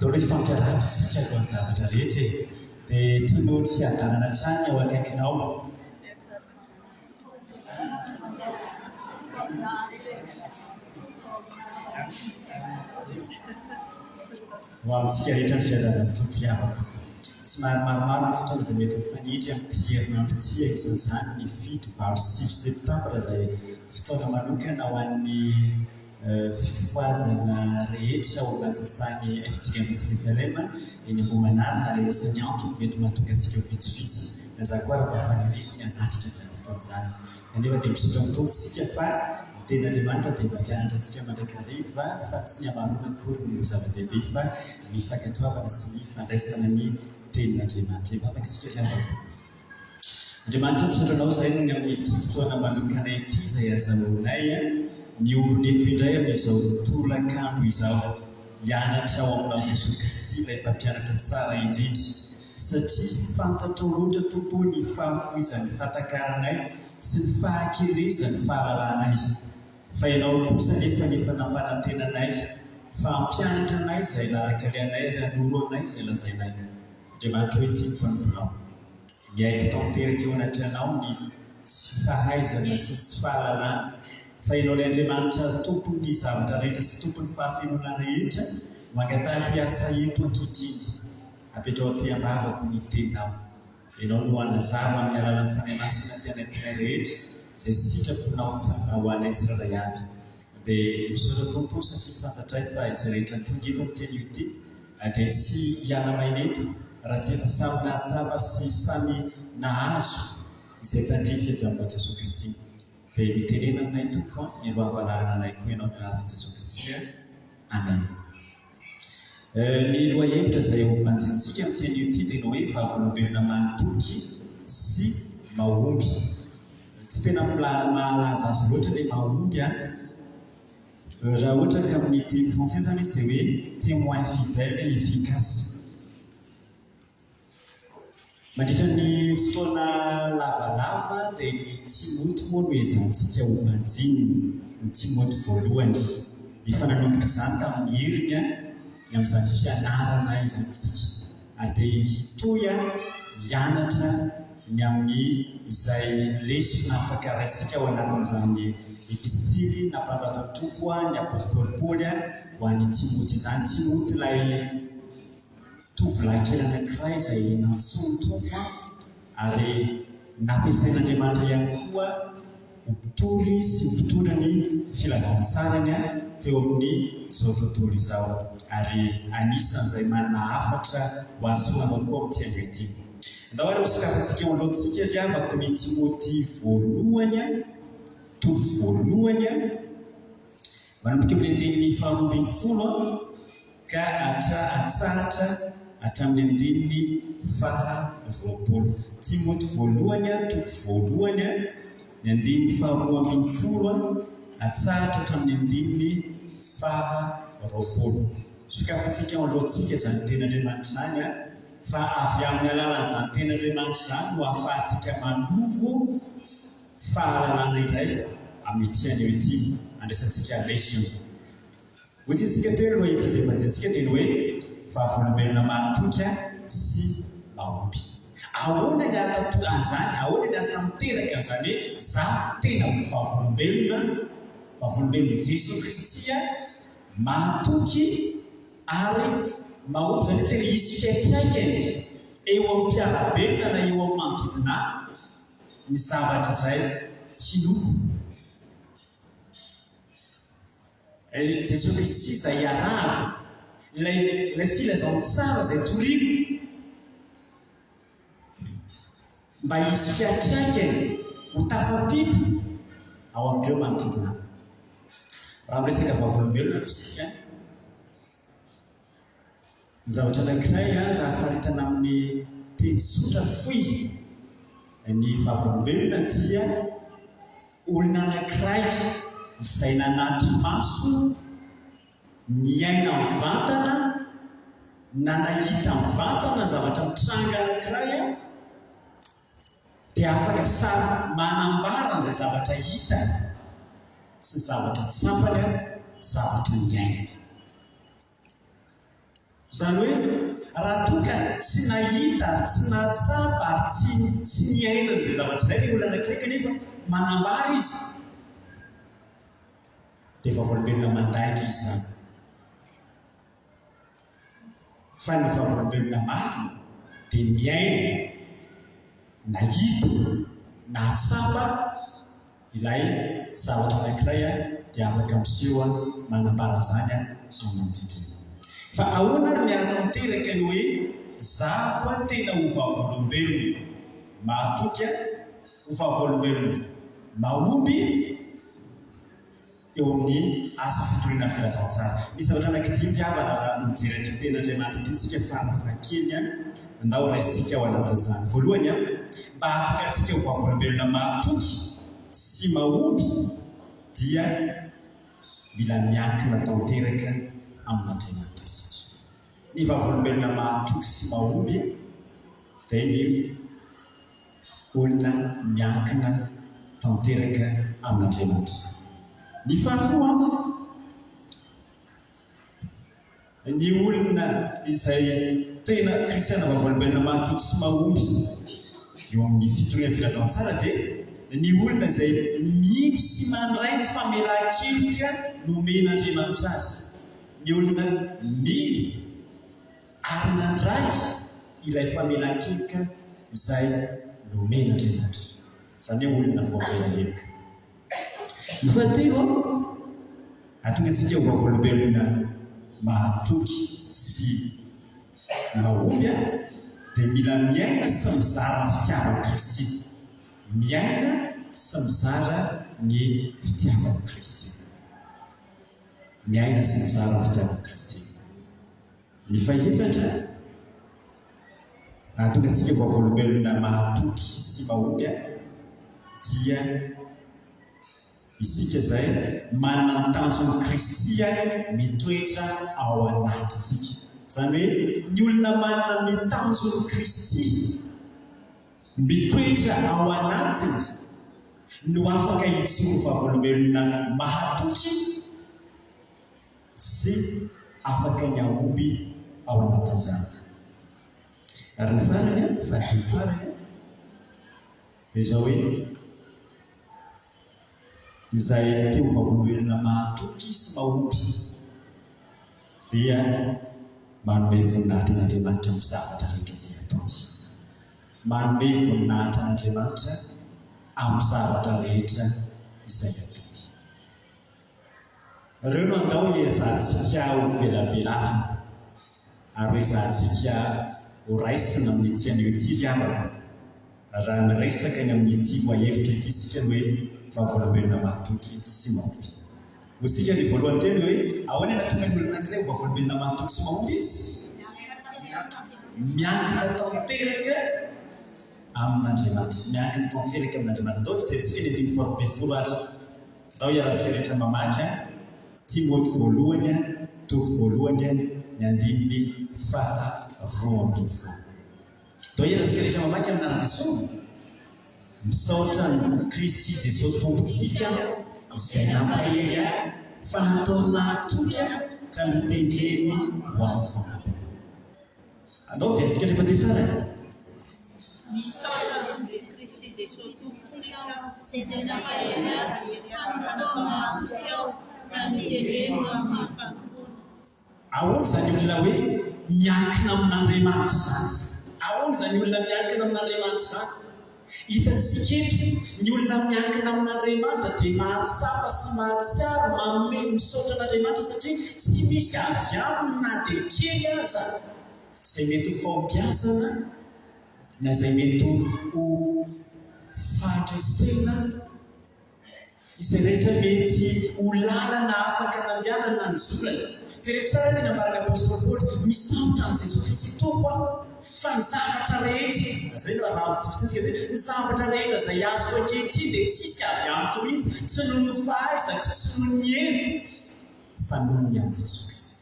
Dolo fampiarahantsika alohan'ny zavatra rehetra dia tolony fiadanana trany ao akaikinao. Ho amintsika rehetra ny fiadanana tompo-piavako. Somary maromaro ny fotoana izay mety ho fanidry amin'ity herinandro ity isan'izany ny 7-9 septambra izay fotoana manokana ho an'ny fifoazana rehetra ao anatin'izany FTG Masilevelema eny Ambohimanarina rehetra ny antony mety mahatonga antsika ho vitsivitsy. Za koa raha mahafaniriako ny hanatritra izany fotoana izany. Kanefa dia misaotra mitombotsika fa ny tenin'Andriamanitra dia mampianatra antsika mandrakariva fa tsy ny hamarona akory no zava-dehibe fa ny fankatoavana sy ny fandraisana ny tenin'Andriamanitra. Empapakisika riavako. Andriamanitra misaotra anao izay ny amin'ity fotoana manokana ity izay azahoanay miomby eto indray amin'izao tolakandro izao hianatra ao aminao Jesosy Kristy ilay mpampianatra tsara indrindra satria fantatro loatra tompo ny fahafoizan'ny fatakaranay sy ny fahakelezan'ny fahalalànay fa ianao kosa nefa nampanantenanay fampianatra anay izay larakaleanay ranoro anay izay lazainay. Andriamanitra hoe ity mpanombolao miaiky tanteraka eo anatranao ny tsy fahaizana sy tsy fahalalàna fa ianao ilay Andriamanitra tompony zavatra rehetra sy tompony fahafenona rehetra mangataham-piasa eto ankehitriny apetrao am-piambavako ny teninao. Ianao no hanazava amin'ny alalan'ny fanenasana ty anantinay rehetra izay sitraponao tsara ho anay tsirairay avy. Dia misaotra tompo satria fantatray fa izay rehetra tonga eto amin'ny teny io ity dia tsy hiala maineto raha tsy efa samy nahatsapa sy samy nahazo izay tandrify avy aminao Jesosy Kristy. Dia mitenena aminay tompo mialoha-valarana anay koa ianao milaran'i Jesosy Kristy. Amen. Ny loha-hevitra izay ho mpanjintsika amin'ny teny io ity dia ny hoe vavolombelona mahatoky sy mahomby. Tsy tena mahalaza azy loatra ilay mahomby raha ohatra ka amin'ny teny français zany izy dia hoe témoin fidèle et efficace. Mandritra ny fotoana lavalava dia ny Timoty moa no ezantsika ho mpanjiny ny Timoty voalohany. Efa nanomboka izany tamin'ny heriny ny amin'izany fianarana izany tsika. Ary dia hitoy hianatra ny amin'ny izay lesona afaka raisika ao anatin'izany epistily nampanoratany tompo ny apôstôly Paoly ho an'ny Timoty izany. Timoty ilay tovolahy kely anankiray izay nantsoiny tompo ary nampiasain'Andriamanitra ihany koa mpitory sy mpitondra ny filazantsarany teo amin'izao tontolo izao ary anisan'izay manana hafatra ho azy hoanao koa amin'ity andro ity. Andao ary hosokafantsika eo alohantsika riavako ny Timoty voalohany toko voalohany manomboka amin'ny andininy 7 ka atsahatra hatramin'ny andininy 9. Timoty voalohany toko voalohany ny andininy 9 atsahatra hatramin'ny andininy 9. Sokafantsika eo alohantsika izany tenin'Andriamanitra izany fa avy amin'ny alalan'izany tenin'Andriamanitra izany no ahafahantsika manovo fahalalàna indray amin'ity andro ity andraisantsika lesion. Ohatra isika teo aloha hevitra izay mpanjintsika dia ny hoe vavolombelona mahatoky sy mahomby. Ahoana ny atao an'izany? Ahoana ny atamiteraka an'izany hoe za tena vavolombelona Jesosy Kristy mahatoky ary mahomby izany hoe tena hisy fiantraikany eo amin'ny mpiara-belona na eo amin'ny manodidina ny zavatra izay hinoko. Jesosy Kristy izay iarahako ilay filazantsara izay toriko mba hisy fiantraikany ho tafapita ao amin'ireo manodidina. Raha miresaka vavolombelona no isika ny zavatra anankiray raha faritana amin'ny teny tsotra fohy ny vavolombelona dia olona anankiray izay nanaty maso niaina mivantana nanahita mivantana zavatra mitranga anankiray dia afaka sary manambara izay zavatra hita sy zavatra tsapany zavatra miaina. Izany hoe raha toka tsy nahita tsy nahatsapa tsy niaina amin'izay zavatra izay ilay olona anankiray kanefa manambara izy dia efa voalombelona mandaika izy zany. Fa ny vavolombelona marina dia miaina nahita nahatsapa ilay zavatra anankiray dia afaka miseho manambara zany ao manodidina. Fa ahoana ary ny ataonteraka ny hoe zaho koa tena ho vavolombelona mahatoky ho vavolombelona mahomby eo amin'ny asa fitoriana filazantsara. Misy zavatra anankidimy avana raha mijery ny tenin'Andriamanitra itsika farafakely andao raisika ao anatin'izany. Voalohany mba hatoka antsika ho vavolombelona mahatoky sy mahomby dia mila miankina tanteraka amin'Andriamanitra isika. Ny vavolombelona mahatoky sy mahomby dia ny olona miankina tanteraka amin'Andriamanitra. Ny faharoa ny olona izay tena kristiana vavolombelona mahatoky sy mahomby eo amin'ny fitoriana filazantsara dia ny olona izay mino sy mandray ny famelan-keloka nomen'Andriamanitra azy. Ny olona mino ary mandray ilay famelan-keloka izay nomen'Andriamanitra. Izany hoe olona voamelan-keloka. Ny fahatelo atonga antsika ho vavolombelona mahatoky sy mahomby dia mila miaina sy mizara ny fitiavan'i Kristy. Miaina sy mizara ny fitiavan'i Kristy. Miaina sy mizara ny fitiavan'i Kristy. Ny fahaefatra atonga antsika ho vavolombelona mahatoky sy mahomby dia isika izay manana ny tanjon'i Kristy mitoetra ao anatintsika. Izany hoe ny olona manana ny tanjon'i Kristy mitoetra ao anatiny no afaka hijoro vavolombelona mahatoky sy afaka ny ahomby ao anatin'izany. Ary ny farany fahatelo farany dia izao hoe izay teo vavolombelona mahatoky sy mahomby dia manome voninahitra n'Andriamanitra amin'ny zavatra rehetra izay ataony. Manome voninahitra n'Andriamanitra amin'ny zavatra rehetra izay ataony. Ireo no andao hiezantsika ho velabelahana ary hiezantsika ho raisina amin'ny ity an'io ity riavaka. Raha miresaka ny amin'ny ity voahevitra ity isika ny hoe vavolombelona mahatoky sy mahomby. Ho isika ny voalohany teny hoe ahoana natonga ny olona anankiray ho vavolombelona mahatoky sy mahomby izy? Miankina tanteraka amin'Andriamanitra. Miankina tanteraka amin'Andriamanitra. Andao jerentsika ny andiny faharoapolo ary andao iarahantsika rehetra mamaky Timoty voalohany toko voalohany ny andininy faharoapolo. Andao iarahantsika rehetra mamaky amin'ny anaran'i Jesosy. Misaotra ny Kristy Jesosy tompontsika izay nampahery fa nataony mahatoky ka mitendreny ho amin'ny fanampiny. Andao versika rehefa dia farany. Misaotra ny Kristy Jesosy tompontsika izay nampahery fa nataony mahatoky ka mitendreny ho amin'ny fanampiny. Ahoana izany olona hoe miankina amin'Andriamanitra izany? Ahoana izany olona miankina amin'Andriamanitra izany? Hitantsika eto ny olona miankina amin'Andriamanitra dia mahatsapa sy mahatsiaro manome misaotra an'Andriamanitra satria tsy misy avy aminy na dia kely aza izay mety ho fahombiazana na izay mety ho fahatresena izay rehetra mety ho lalana afaka nandehanana ny zorana. Jereo tsara ty nambarany apôstôly Paoly misaotra an' Jesosy Kristy tompo fa ny zavatra rehetra izay no raha mitifitintsika dia ny zavatra rehetra izay azoko ankehitriny dia tsisy avy amiko mihitsy, tsy noho ny fahaizako, tsy noho ny haiko fa noho ny amin'i Jesosy Kristy.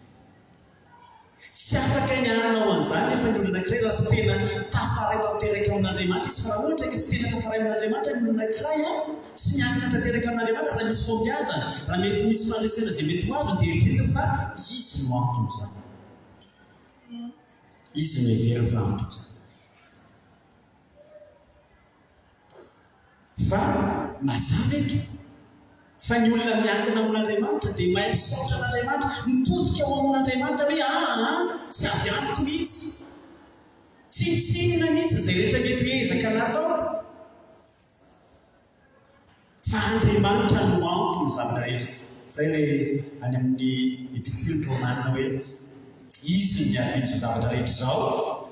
Tsy afaka ny anao an'izany nefa ny olona anankiray raha tsy tena tafaray tanteraka amin'Andriamanitra izy. Fa raha ohatra ka tsy tena tafaray amin'Andriamanitra ny olona anankiray tsy miankina tanteraka amin'Andriamanitra, raha misy fahombiazana, raha mety misy fandresena izay mety ho azo dia eritreretina fa izy no antony izany. izy mihevery vamotra zany. Fa mazava eto fa ny olona miankina amin'Andriamanitra dia mahay misaotra an'Andriamanitra, mitodika ao amin'Andriamanitra hoe tsy avy amiko mihitsy, tsy tsinona mihitsy izay rehetra mety ezaka nataoko, fa Andriamanitra no antony zavatra rehetra. Izay ilay any amin'ny epistily Romanina hoe izy miavinjo zavatra rehetra izao,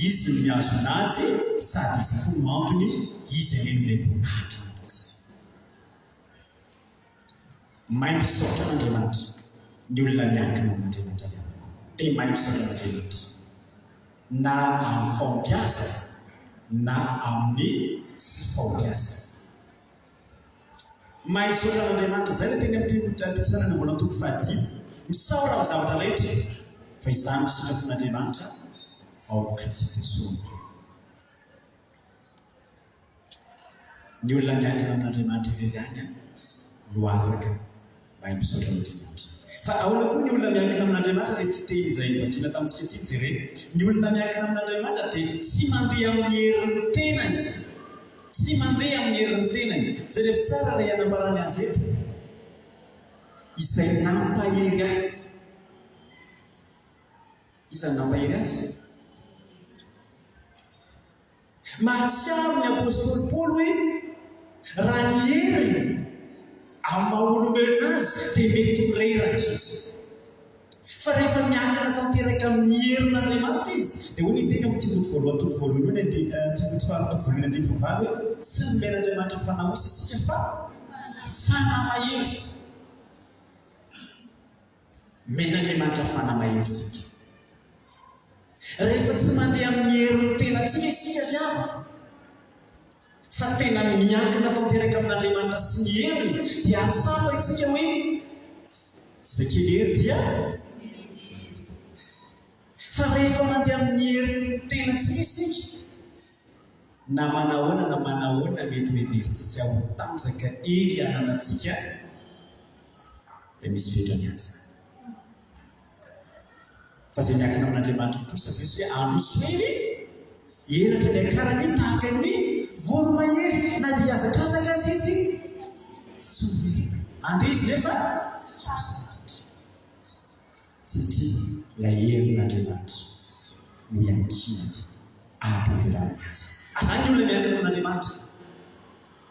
izy miazo anazy sady izy koa no antony, izy ilay boninahitra manao izay. Mahay misaotra an'Andriamanitra ny olona miankina amin'Andriamanitra ihany koa dia mahay misaotra an'Andriamanitra na amin'ny fahombiazana na amin'ny tsy fahombiazana. Mahay misaotra an'Andriamanitra izay ilay teny amin'ny teny voalohany toko 10, misaora amin'ny zavatra rehetra fa izany misitrako n'Andriamanitra ao amin'ny Kristy Jesosy. Ny olona miankina amin'Andriamanitra irery ihany no afaka mahay misaotra an'Andriamanitra. Fa ahoana koa ny olona miankina amin'Andriamanitra rehefa teny izay vakiana tamintsika ity jerena, ny olona miankina amin'Andriamanitra dia tsy mandeha amin'ny herin'ny tenany, tsy mandeha amin'ny herin'ny tenany. Izay rehefa tsara ilay anambarany azy eto, izay nampahery ahy. Izany nampahery azy. Mahatsiaro ny apôstôly Paoly hoe raha ny heriny amin'ny maha-olombelona azy dia mety mireraka izy. Fa rehefa miankina tanteraka amin'ny herin'Andriamanitra izy, dia hoy ny teny amin'ny Timoty voalohany toko voalohany Timoty faharoa toko voalohany andimy faha 9 hoe tsy nomen'Andriamanitra fanahosa isika fa fanamahery. Men'Andriamanitra fanamahery isika. Rehefa tsy mandeha amin'ny herin'ny tenantsika isika sy afaka, fa tena miankina tanteraka amin'Andriamanitra sy ny heriny, dia atsapa isika hoe izay kely hery dia. Fa rehefa mandeha amin'ny herin'ny tenantsika isika, na manahoana mety hoeverintsika ho tanjaka hery ananantsika dia misy fetrany azy. Fa izay miankina amin'Andriamanitra kosa dia izy hoe androso hery henatra ny akarany tahaka ny voromahery, na dia hazakazaka azy izy tsy miherika. Andeha izy nefa sasatra satria ilay herin'Andriamanitra no iankinany ahatanterahany azy. Azany ny olona miankina amin'Andriamanitra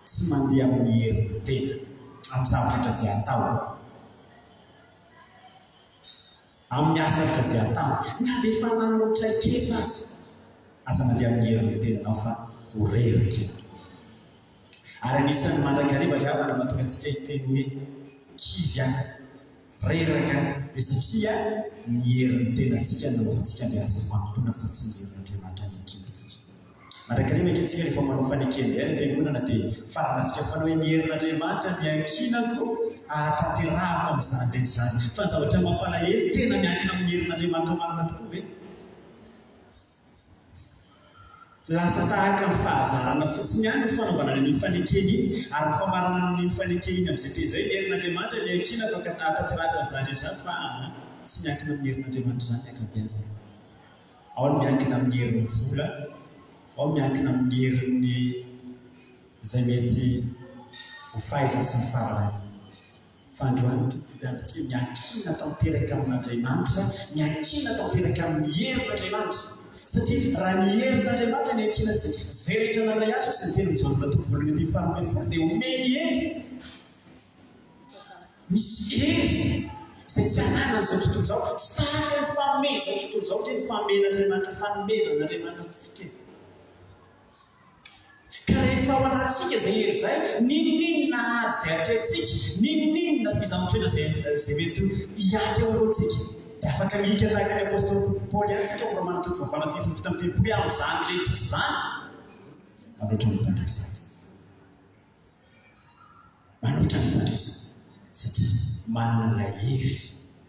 tsy mandeha amin'ny herin'ny tena amin'ny zavatra rehetra izay atao, amin'ny asa rehetra izay atao, na dia efa nanolotra kefa aza mandeha amin'ny herin'ny tenanao fa ho reraka. Ary anisan'ny mandrakariva ravana mahatonga antsika hiteny hoe kivy reraka dia satria ny herin'ny tenantsika nanaovantsika ilay asa fampitona fa tsy ny herin'Andriamanitra ny ankinantsika. Mandrakariva antsika rehefa manao fanekena izay ny fiangonana dia faranantsika fanao hoe ny herin'Andriamanitra ny ankinako ahatanterahako amin'izany rehetra izany. Fa ny zavatra mampalahelo tena miankina amin'ny herin'Andriamanitra marina tokoa ve? Lasa tahaka ny fahazarana fotsiny ihany ny fanaovana ny fanekeny ary ny famarana ny fanekeny amin'izay teny izay ny herin'Andriamanitra ny ankinako ahatanterahako amin'izany rehetra izany, fa tsy miankina amin'ny herin'Andriamanitra izany ankabeazany. Ao ny miankina amin'ny herin'ny vola, ao miankina amin'ny herin'ny izay mety ho fahaizana sy ny fahalalana. Fa androany tokoantsika miankina tanteraka amin'Andriamanitra, miankina tanteraka amin'ny herin'Andriamanitra. Satria raha ny herin'Andriamanitra ny ankinantsika, izay rehetra nandray azy sy ny teny John toko voalohany andimy faha 12 dia omeny hery. Misy hery izay tsy ananana izao tontolo izao, tsy tahaka ny fanomeza izao tontolo izao dia ny fanomen'Andriamanitra, fanomezan'Andriamanitra antsika. Ka rehefa ao anatsika izay hery izay, ninona ady izay atrehantsika, ninona fizamotrena izay mety hiatra eo alohantsika. Dia afaka mihika tahaka ny apôstôly Paoly ihany isika ao Romana toko 9:7 amin'izany rehetra izany manoatra ny mpandresana. Manoatra ny mpandresana satria manana ilay hery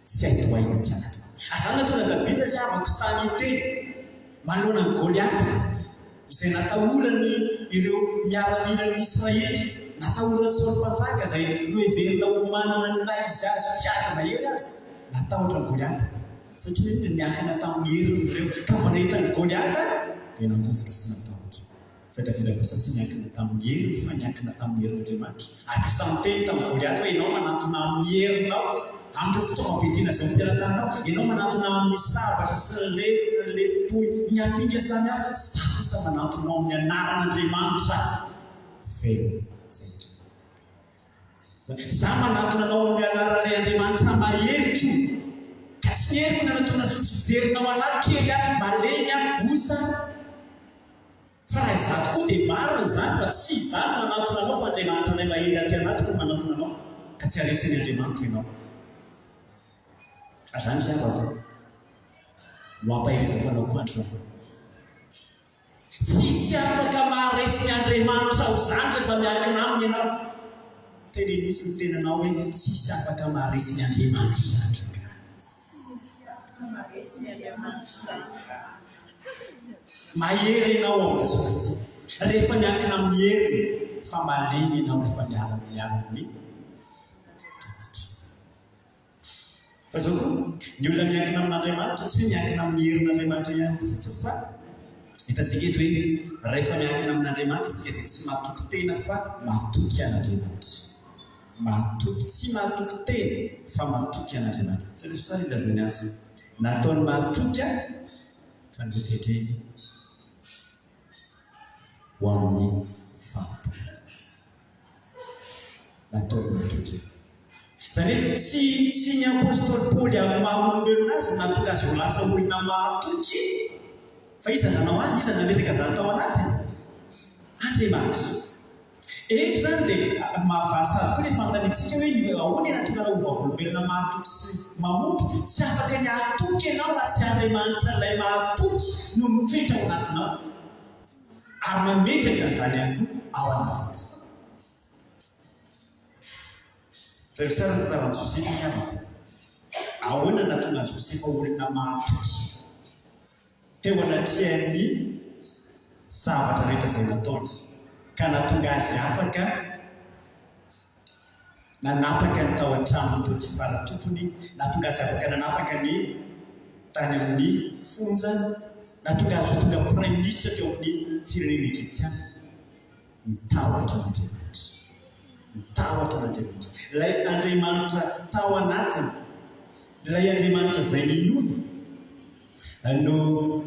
tsy haito aina tsy anatoko. Azany natonga Davida izay avako samy teny manoloana ny Goliaty izay natahorany ireo miara-mihinan'ny Israely, natahorany Saoly mpanjaka izay no heverina ho manana ny naizy azy mpiady mahery azy. Natahotra ny Goliaty satria niankina tamin'ny heriny ireo ka fa nahita ny Goliata dia nangotsika sy natahotra. Fedafeda kosa tsy niankina tamin'ny heriny fa niankina tamin'ny herin'Andriamanitra. Asa miteny tamin'ny Goliata hoe ianao manantona amin'ny herinao amin'ireo fitaovam-piadiana izay mpiara-taninao, ianao manantona amin'ny sabatra sy ny lefitoy ny ampinga samihafa. Za kosa manantonao amin'ny anaran'Andriamanitra velona zay. Za manantona anao amin'ny anaran'ilay Andriamanitra maheriko ka tsy heriko nanatona fijerinao anankely malemy osa. Fa raha izato koa dia marina izany fa tsy izany manantona anao fa Andriamanitra ilay mahery ampianatrika no manantona anao ka tsy aresan'ny Andriamanitra ianao. Azany izy avako no ampahirizako anao koa antrano. Tsisy afaka maharesy ny Andriamanitra ho zany rehefa miankina aminy ianao. Teny misy ny tenanao hoe tsisy afaka maharesy ny Andriamanitra zany. Mahery ianao ao Jesosy Kristy. Rehefa miankina amin'ny heriny fa malemy ianao rehefa miara-amin'ny. Fa zao koa ny olona miankina amin'Andriamanitra tsy hoe miankina amin'ny herin'Andriamanitra ihany fotsiny fa hitantsika eto hoe rehefa miankina amin'Andriamanitra isika dia tsy mahatoky tena fa mahatoky an'Andriamanitra. Tsy mahatoky tena fa mahatoky an'Andriamanitra. Tsy rehefa sara ilazany azy nataony mahatoky ka notetreny ho amin'ny fampona. Nataony mahatoky. Izany hoe tsy ny apôstôly Paoly amin'ny maha-olombelona azy nahatonga azy ho lasa olona mahatoky fa iza nanao any, iza nameraka izany tao anatiny? Andriamanitra. Eto izany dia mahavaly sady koa ilay fantanitsika hoe ahoana nahatonga anao ho vava-olombelona mahatoky sy mamompy. Tsy afaka ny hatoky ianao raha tsy Andriamanitra ilay mahatoky no mitoetra ao anatinao ary mametraka an'izany ihany koa ao anatinao. Zay tsara ny taran'i Josefa ny amako. Ahoana nahatonga an'i Josefa olona mahatoky teo anatrihan'ny zavatra rehetra izay nataony ka nahatonga azy afaka nanapaka ny tao an-tranon'ny Potifara tompony, nahatonga azy afaka nanapaka ny tany amin'ny fonja, nahatonga azy ho tonga prime ministre teo amin'ny firenena Egyptiana. Mitahotra n'Andriamanitra. Mitahotra n'Andriamanitra. Ilay Andriamanitra tao anatiny, ilay Andriamanitra izay ninono no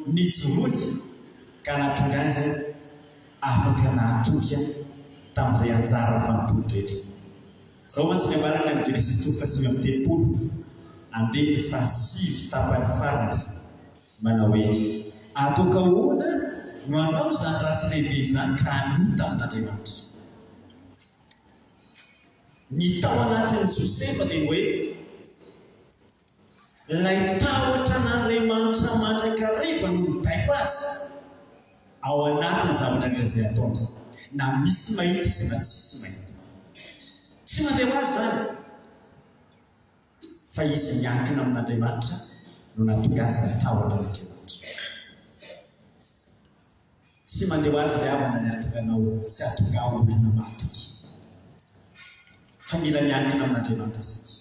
nijoroky ka nahatonga azy afaka nahatoky tamin'izay anjara fanontolo rehetra. Izao mantsy ny ambarana amin'ny Genesis 3:8 andeha ny fahasivy tapany farany manao hoe ataoko ahoana no anao izany raha tsy lehibe izany ka anita amin'Andriamanitra. Ny tao anatin'ny Josefa dia hoe ilay tahotra n'Andriamanitra mandrakariva no mibaiko azy ao anatin'ny zavatra izay ataony, na misy mahita izy na tsisy mahita. Tsy mandeha ho azy zany fa izy miankina amin'Andriamanitra no nahatonga azy natahotra n'Andriamanitra. Tsy mandeha ho azy ilay havana ny hahatonga anao sy hahatonga olona mahatoky. Fa mila miankina amin'Andriamanitra isika.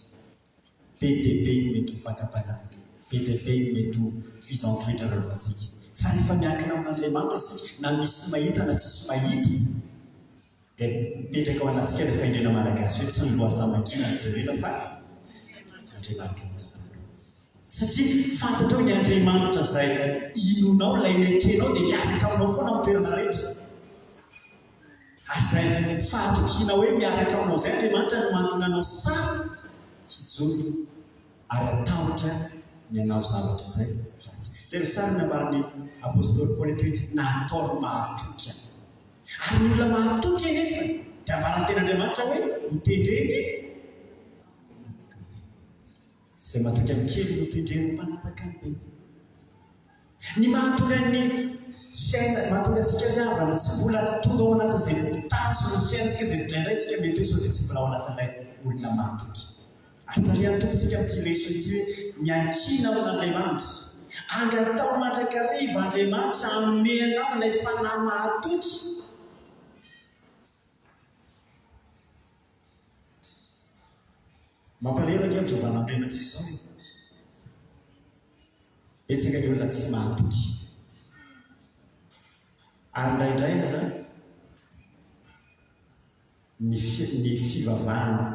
Be dia be ny mety ho fakam-panahiny, be dia be ny mety ho fizan-toetra rehefantsika. Fa rehefa miankina amin'Andriamanitra isika, na misy mahita na tsisy mahita, dia mipetraka ao anatsika ilay fahendrena malagasy hoe tsy ny lohasaman-kina ny jerena fa Andriamanitra. Satria fantatrao ny Andriamanitra izay inonao, ilay mekenao dia miaraka aminao foana amin'ny toerana rehetra. Ary izay fahatokiana hoe miaraka aminao izay Andriamanitra no mahatonga anao samy hijoro ary atahotra ny anao zavatra izay ratsy. Zay rehefa tsara ny ambaran'ny apôstôly Paoly eto hoe nataony mahatoky. Ary ny olona mahatoky anefa dia ambaran'ny ten'Andriamanitra hoe hitendreny izay mahatoky amin'ny kely no hitendreny mpanapaka ny be. Ny mahatonga ny fiaina, mahatonga antsika riavana tsy mbola tonga ao anatin'izay tanjo ny fiainantsika dia indraindray tsika mety hoe sao dia tsy mbola ao anatin'ilay olona mahatoky. Ary tarihan'ny tompontsika amin'ity leso ity hoe miankina amin'Andriamanitra. Angatao mandrakariva Andriamanitra hanome anao ilay fanahy mahatoky. Mampalelaka amin'ny fiovanam-piainantsika izao. betsaka ny olona tsy mahatoky ary indraindray zany ny fivavahana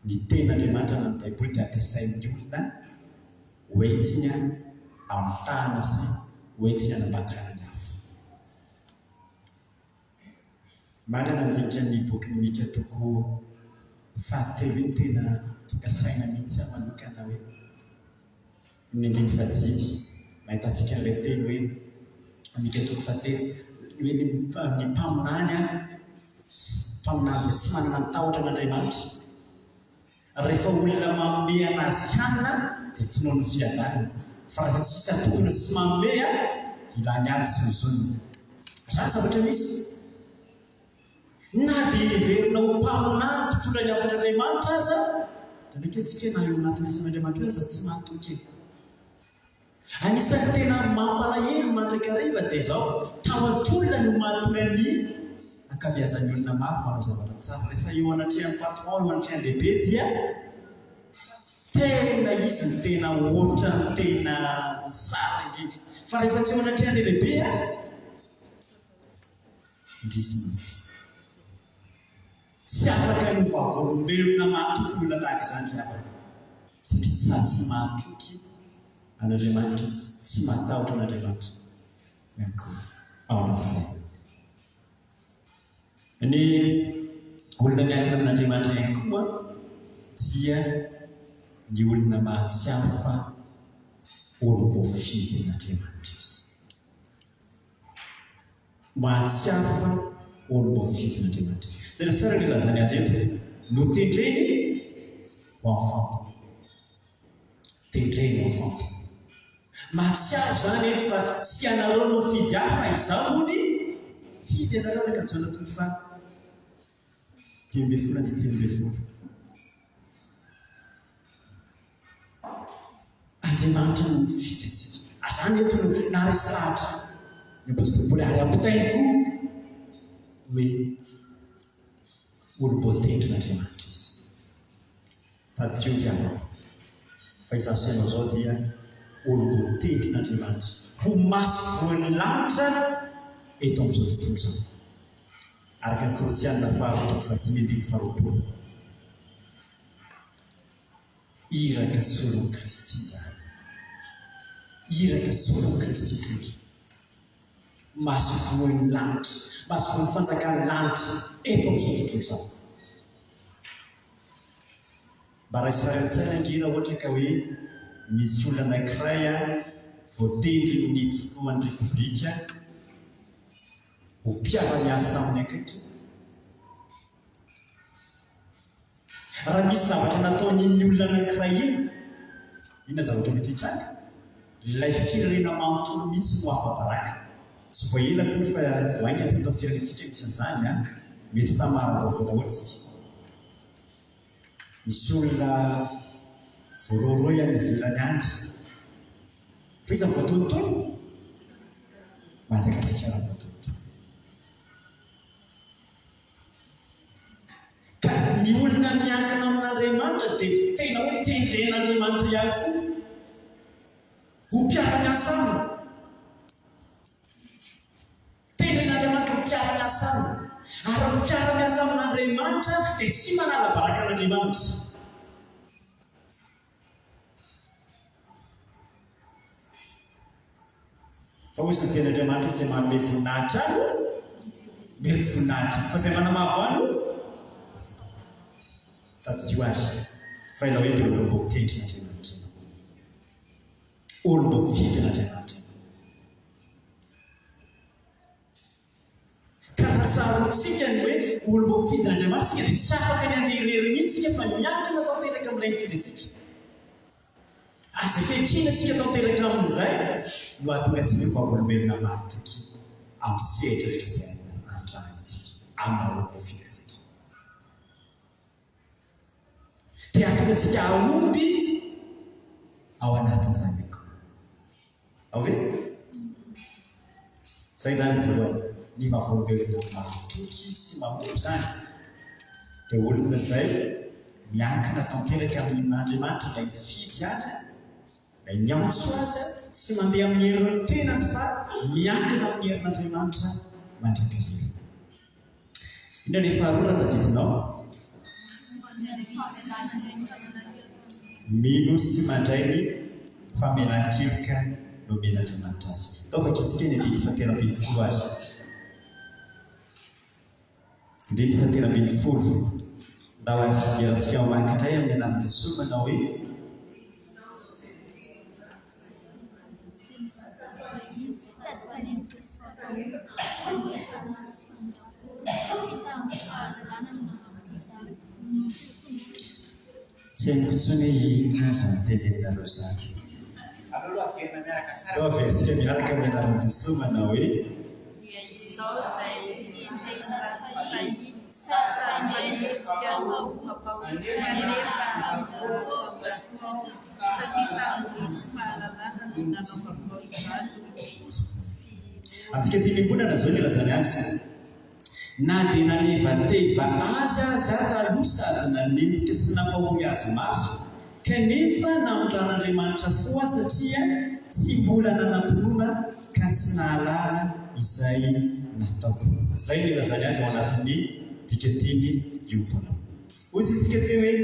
ny ten'Andriamanitra na ny Baiboly dia ampiasain'ny olona hoentiny amitahana sy hoentiny hanambakana ny hafa. Marina andinitra ny boky Mika toko fahatelo iny tena tokasaina mihitsy manokana hoe ny andiny fadimy mahitantsika an'ilay teny hoe Mika toko fahatelo hoe ny mpaminany izay tsy manana ny tahotra an'Andriamanitra rehefa olona manome anazy hanina dia tonoa ny fiadanana fa rehefa tsisy atokona sy manome ilany any sy mizonona. Raha zavatra misy na dia heverina ho mpaminany mpitondra ny hafan'Andriamanitra aza ndraiky antsika na eo anatin'ny asan'Andriamanitra aza tsy mahatoky. Anisan'ny tena mampalahelo mandrakariva dia izao tahotr'olona no mahatonga ny ankabeazan'ny olona maro manao zavatra tsara. Rehefa eo anatrehan'ny patron, eo anatrehan'ny lehibe dia tena izy ny tena ohatra ny tena tsara indrindra. Fa rehefa tsy eo anatrehan'ny lehibe indrisy mihitsy. Tsy afaka ny vavolombelona mahatoky olona tahaka izany zavatra satria sady tsy mahatoky an'Andriamanitra izy, tsy matahotra an'Andriamanitra. Miankory ao anatin'izay. Ny olona miankina amin'Andriamanitra ihany koa dia ny olona mahatsiaro fa olombofidin'Andriamanitra izy. Mahatsiaro fa olombofidin'Andriamanitra izy. Zay tsara ny lazany azy eto no tendreny ho enfant. Tendreny ho enfant. Mahatsiaro zany eto fa tsy anareo no fidy hafa izao hony fidy anareo reka jona toy fa 10:10. Andriamanitra no mifidy antsika. Azany eto no naresy lahatra ny apôstôly Paoly ary ampitainy koa hoe olom-boatendrin'Andriamanitra izy. Tadiovy ianao fa izany sainao zao dia olom-boatendrin'Andriamanitra ho maso voan'ny lanitra eto amin'izao tontolo izao. Araka ny Korinthiana 4:5-6. Iraka solon'i Kristy izany. Iraka solon'i Kristy isika. Maso voan'ny lanitra, maso voan'ny fanjakan'ny lanitra eto amin'izao tontolo izao. Mba raisarain-tsaina ngira ohatra ka hoe misy olona anankiray voatendry ny filohan'ny repoblika ho mpiara-miasa aminy akaiky. Raha misy zavatra nataon'iny olona anankiray ina zavatra mety hitranga, ilay firenena manontolo mihitsy no afa-baraka. Tsy voaela koa fa voaingana fotao firenentsika misy an'izany mety samy marabao daholo tsika. Misy olona voaroroy any ivelany any fa iza voatontolo Madagasikara voatontolo. Ka ny olona miankina amin'Andriamanitra dia tena hoe tendren'Andriamanitra ihany koa ho mpiara-miasa aminy. Tendren'Andriamanitra ho mpiara-miasa aminy. Ary ny mpiara-miasa amin'Andriamanitra dia tsy manala baraka an'Andriamanitra. Fa hozy ny ten'Andriamanitra izay manome voninahitra mety voninahitra. Fa izay manamavano tadidio azy. Fa ilao hoe dia olom-boatendrin'Andriamanitra. Olom-boafidin'Andriamanitra. Ka raha tsarontsika ny hoe olom-boafidin'Andriamanitra sika dia tsy afaka ny andehirery mihitsy sika fa miankina tanteraka amin'ilay fidytsika. Izay fehikina tsika tanteraka amin'izay no ahatonga antsika ho vavolombelona mahatoky amin'ny sedra rehetra izay andrahantsika amin'ny olom-boafidintsika. Dia ahatonga antsika ahomby ao anatin'izany koa. Ao ve? Izay zany voalohany ny vavolombelona mahatoky sy mahomby zany dia olona izay miankina tanteraka amin'Andriamanitra ilay mifidy azy miantso azy tsy mandeha amin'ny herin'ny tenany fa miankina amin'ny herin'Andriamanitra mandrakariva. Ina ny faharoa tadidinao? Mino sy mandray ny famelan-keloka no omen'Andriamanitra azy. Taovaka itsika ny andiny fahatelo-ambin'ny folo azy. Andiny fahatelo-ambin'ny folo. Ndao azy dirantsika homankindray amin'ny anaran'i Jesosy manao hoe tsy hainiko intsony inona izany tenenina zany. Tao averintsika miaraka amin'ny anaran'i Jesosy manao hoe amintsika tianimbonana zao ny lazany azy. Na dia nanevateva azy aza taloha sady nanenjika sy nampahory azy mafy, kanefa namotran'Andriamanitra foa satria tsy mbola nanam-pinoana ka tsy nahalala izay nataoko. Izay ny lazany azy ao anatin'ny dikateny iompona. Ozy isika teo hoe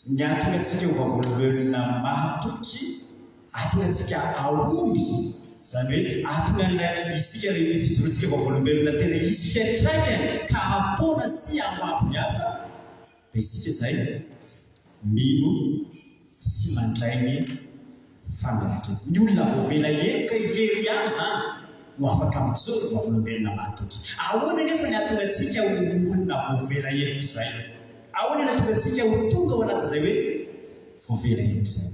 ny atonga antsika ho vavolombelona mahatoky, atonga antsika aomby. Izany hoe atonga isika rehefa fijorontsika vavolombelona tena isy fiantraikany ka ampona sy amoaby ny hafa, dia isika izay mino sy mandray ny famelan-keloka. Ny olona voavela eloka irery ihany izany no afaka mijoro vavolombelona mahatoky. Ahoana nefa ny atonga antsika ho olona voavela eloka izay? Ahoana ny atonga antsika ho tonga ao anatin'izay hoe voavela eloka izay?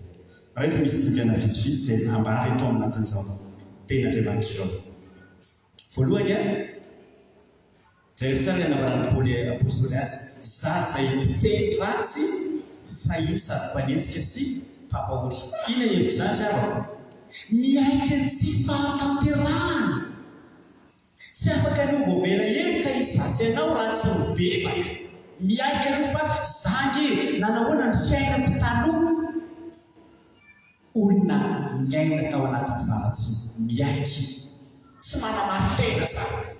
Reto misy tsikana vitsivitsy izay ambara eto anatin'izao ten'Andriamanitra izao. Voalohany jereo tsara ny anambarany Paoly apôstôly azy, izaho izay miteny ratsy fa iny sady mpanenjika sy mpampahory. Ina hevitra izany zavako? Miaiky ny tsy fahatanterahana. Tsy afaka ny ho voavela eloka izasy ianao raha tsy mibebaka. Miaiky aloha fa zangy nanahoana ny fiainako taloha. Olona miaina tao anatin'ny faratsy, miaiky tsy manamary-tena zany.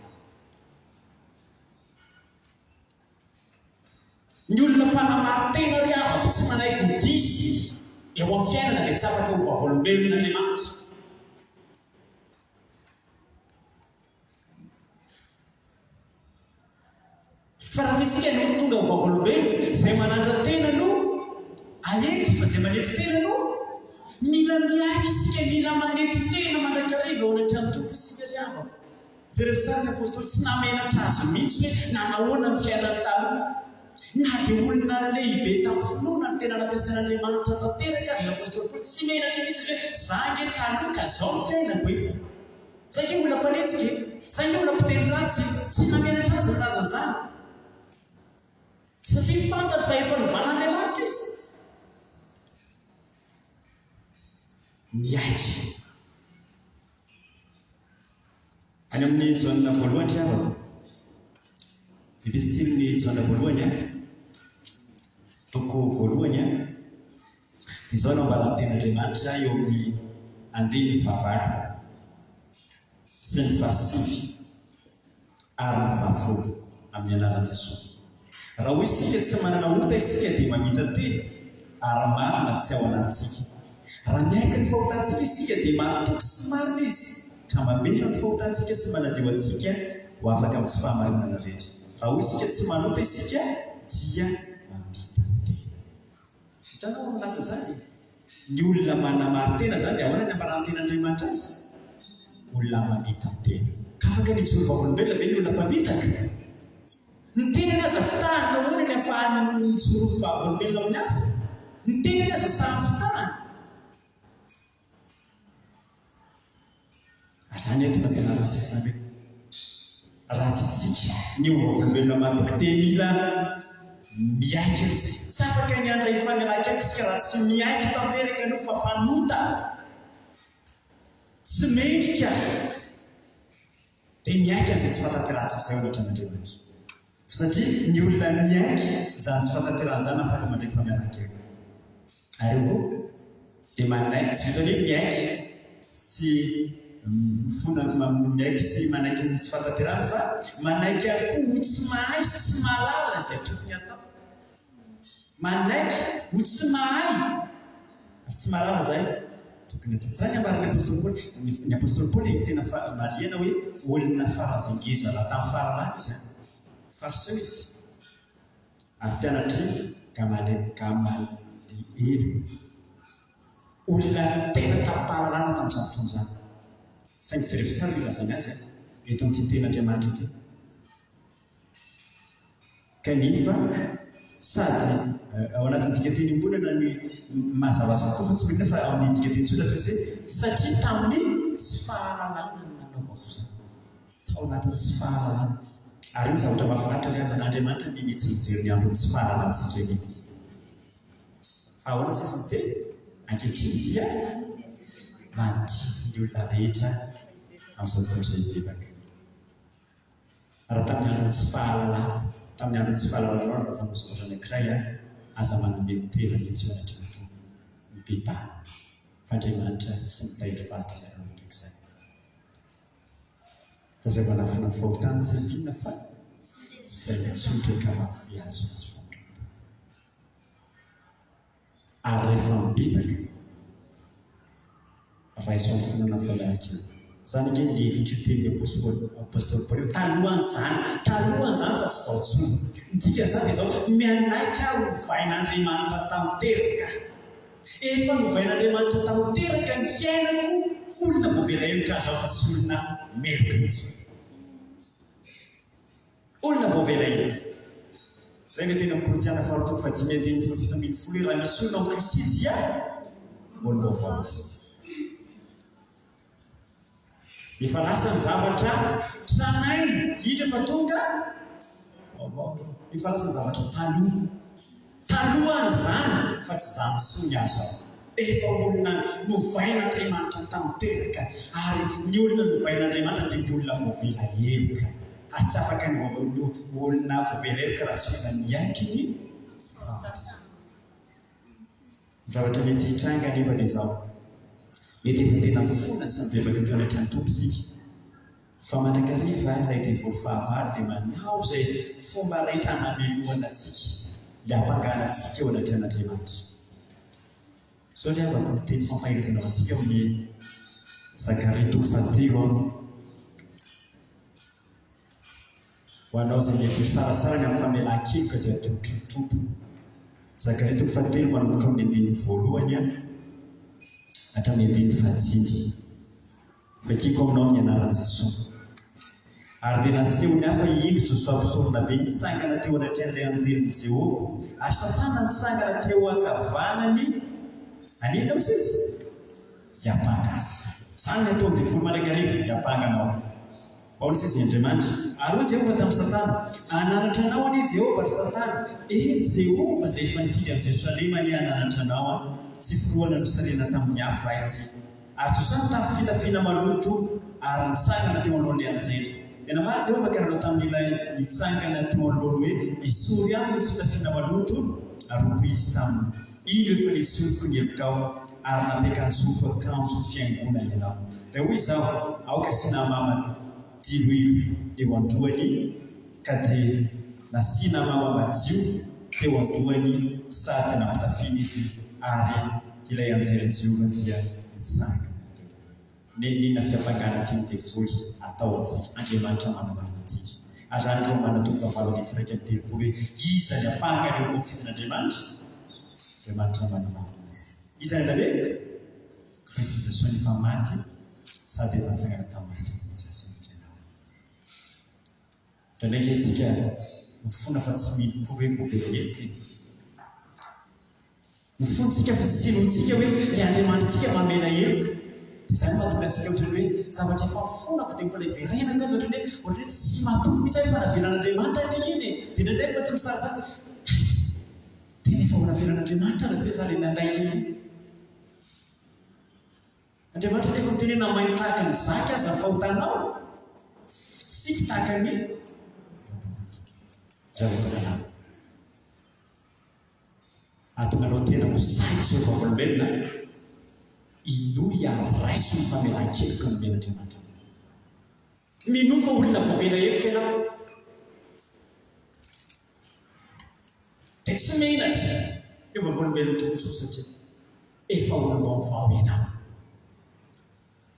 Ny olona mpanamary-tena ry avako tsy manaiky ny disy eo amin'ny fiainana dia tsy afaka ho vavolombelon'Andriamanitra. Fa raha itsika no tonga ho vavolombelona, izay manandra-tena no aendry, fa izay manendry tena no mila miaiky isika, mila manendry tena mandrakariva ao anatrany tompo isika ry avako. Jereo tsara ny apôstôly tsy namenatra azy mihitsy hoe nanahoana ny fiainany taloha. Na dia olona lehibe tamin'ny finoana ny tena nampiasan'Andriamanitra tanteraka azy n'apôstôly Paoly tsy menatra mihitsy hoe zangy taloha ka zao ny fiainako hoe. Zangy olona mpanenjika, zangy olona mpiteny ratsy, tsy namenatra azy ny lazany. Satria fantany fa efa novan'Andriamanitra izy. Miaiky. Any amin'ny jaonina voalohany ry havako. Epistily ny jaonina voalohany toko voalohany izao no ambaran'ny ten'Andriamanitra eo amin'ny andiny fahavalo sy ny fahasivy ary ny fahafolo amin'ny anaran'i Jesosy. Raha hoy isika tsy manana ota isika dia mamita tena ary marina tsy ao anatintsika. Raha miaiky ny fahotantsika isika dia matoky sy marina izy ka mamelona ny fahotantsika sy manadio antsika ho afaka amin'ny tsy fahamarinana rehetra. Raha hoy isika tsy manota isika dia mamita tena. Hitanao ao anatin'izany ny olona manamary-tena izany dia ahoana ny ambaran'ny ten'Andriamanitra azy? Olona mamita tena. Ka afaka nijoro vavolombelona ve ny olona mpamitaka? Ny tenany aza fitahany ka ahoana ny ahafahany nijoro vavolombelona amin'ny hafa? Ny tenany aza samy fitahany. Azany eto nampianarantsika izany hoe raha tiantsika ny ho vavolombelona mahatoky dia mila miaiky amin'izay. Tsy afaka ny andra ny famelan-keloka isika raha tsy miaiky tanteraka no fa mpanota, tsy mendrika dia miaiky an'izay tsy fahatanterantsika izay ohatra n'Andriamanitra. Satria ny olona miaiky izany tsy fahatanterana izany afaka mandray famelan-keloka. Ary eo koa dia manaiky tsy vitany miaiky sy miaiky sy manaiky ny tsy fantaterana fa manaiky akoho ho tsy mahay sy tsy mahalala izay tokony atao. Manaiky ho tsy mahay ary tsy mahalala izay tokony atao. Zany ambaran'ny apôstôly Paoly. Ny apôstôly Paoly tena mariana hoe olona farazangeza raha tamin'ny fahalalana izy fariseo izy ary mpianatry Gamaliely olona tena tapahalalana tamin'ny zavatra amin'izany. Saingy tsy rehefa sara ilazany azy eto amin'ity ten'Andriamanitra ity. Kanefa sady ao anatin'ny dikateny imbolana ny mazava azy koa fa tsy milina fa ao amin'ny dikateny tsotra toy izay satria tamin'ny tsy fahalalana no nanaovako izany. Tao anatin'ny tsy fahalalana. Ary io zavatra mahafinaritra ry aman'Andriamanitra ny mijery ny andro tsy fahalalantsika mihitsy. Fa ahoana sisa ny teny? Ankehitriny dia manodidina ny olona rehetra amin'izao toetra bebaka. Raha tamin'ny andro tsy fahalalako, tamin'ny andro tsy fahalalana rehefa misokatra anankiray aza manamely tena mihitsy eo anatrany mibebana. Fa Andriamanitra tsy mitahiry faty izay ndraikizay. Fa izay manafina fahotana izay inona fa izay mitsotraka mafy azy azy fandroana. Ary rehefa mibebaka raiso amin'ny fonana falaraka eo. Zany hoe ny hevitry teny apôstôly Paoly talohan'izany fa tsy izao tsony. Midika izany dia izao mianaiky aho novain'Andriamanitra tanteraka. Efa novain'Andriamanitra tanteraka ny fiainako olona voavela heloka azy aho fa tsy olona meloka mihitsy. Olona voavela heloka. Izay ny teny amin'ny Korintiana 4:5-7 raha misy olona amin'ny Kristy dia olona vaovao izy. Efa lasa ny zavatra tranainy hidra fa tonga vaovao. Efa lasa ny zavatra talohan'izany fa tsy izany sony azo aho. Efa olona novain'Andriamanitra tanteraka ary ny olona novain'Andriamanitra dia ny olona voavela heloka. Ary tsy afaka ny olona voavela heloka raha tsy olona miaiky ny zavatra mety hitranga anefa dia izao. Mety efa tena fona sy mibebaka teo anatrany tompo isika. Fa mandrakariva ilay devoly fahavalo dia manao izay fomba rehetra hanamelohana antsika, hiampangana antsika eo anatran'Andriamanitra. Sao ry avako ny teny fampahirizana antsika amin'ny Zakaria 3:3 ho anao izay mety sarasara ny amin'ny famelan-keloka izay atolotry ny tompo. Zakaria 3:3 manomboka amin'ny andininy voalohany hatramin'ny andininy fahatsimby. Vakiko aminao ny anaran'i Jesosy. Ary dia naseho ny hafa iny Josua mpisorona be nitsangana teo anatrehan'ilay anjelin'i Jehovah, ary Satana nitsangana teo ankavanany. Anina ao izy hiapanga azy. Izany ny atao amin'ny devoly mandrakariva, hiapanga anao. Ao izy Andriamanitra. Ary hoy Jehovah tamin'ny Satana, ananatra anao anie Jehovah ry Satana. Jehovah izay efa nifidy an'i Jerosalema anie ananatra anao tsy firohana misarena tamin'ny hafa izy. Ary Josua tafy fitafiana maloto ary nitsangana teo alohan'ilay anjely. Tena marina Jehovah karana tamin'ilay nitsangana teo alohany hoe esory aminy ny fitafiana maloto aroko izy taminy. Indro efa nisoroko ny hevokao ary napeka ny soroko akanjo fiaingona ianao. Dia hoy izao, aoka asiana mama diloilo eo andohany ka dia nasiana mama madio teo andohany sady nampitafiana izy ary ilay anjery Jehovah dia nitsangana. Nenina fiampangana ty ny devoly atao antsika. Andriamanitra manamarina antsika. Ary zany ireo manatoko fahavalo ny firaika ny telopolo hoe iza ny ampangana eo mofin'Andriamanitra? Andriamanitra manamarina azy. Iza ny laleka? Kristy Jesosy ny efa maty sady efa nitsangana tamin'ny maty izy asan'izana. Dia ndraiky isika mifona fa tsy mily koa hoe voavela heloka. Mifontsika fa tsy sinontsika hoe ilay Andriamanitsika mamena heloka. Izany mahatonga antsika ohatrany hoe zavatra efa mifonako dia mbola iverenaka ny ohatrany hoe tsy mahatoky misy hoe fa navelan'Andriamanitra ilay iny. Dia indraindray mety misarasara tena efa ho navelan'Andriamanitra raha ve za ilay nandaitra iny. Andriamanitra nefa mitenena mainy tahaka ny zaka aza fahotanao. Sika tahaka ny zavatra atonga anao tena ho sahy Jehovah olombelona inoy araiso ny famelan-keloka no men'Andriamanitra. Minofa olona voavela heloka ianao dia tsy menatra eo vavolombelon'ny tompontsoa satria efa olom-baovao ianao.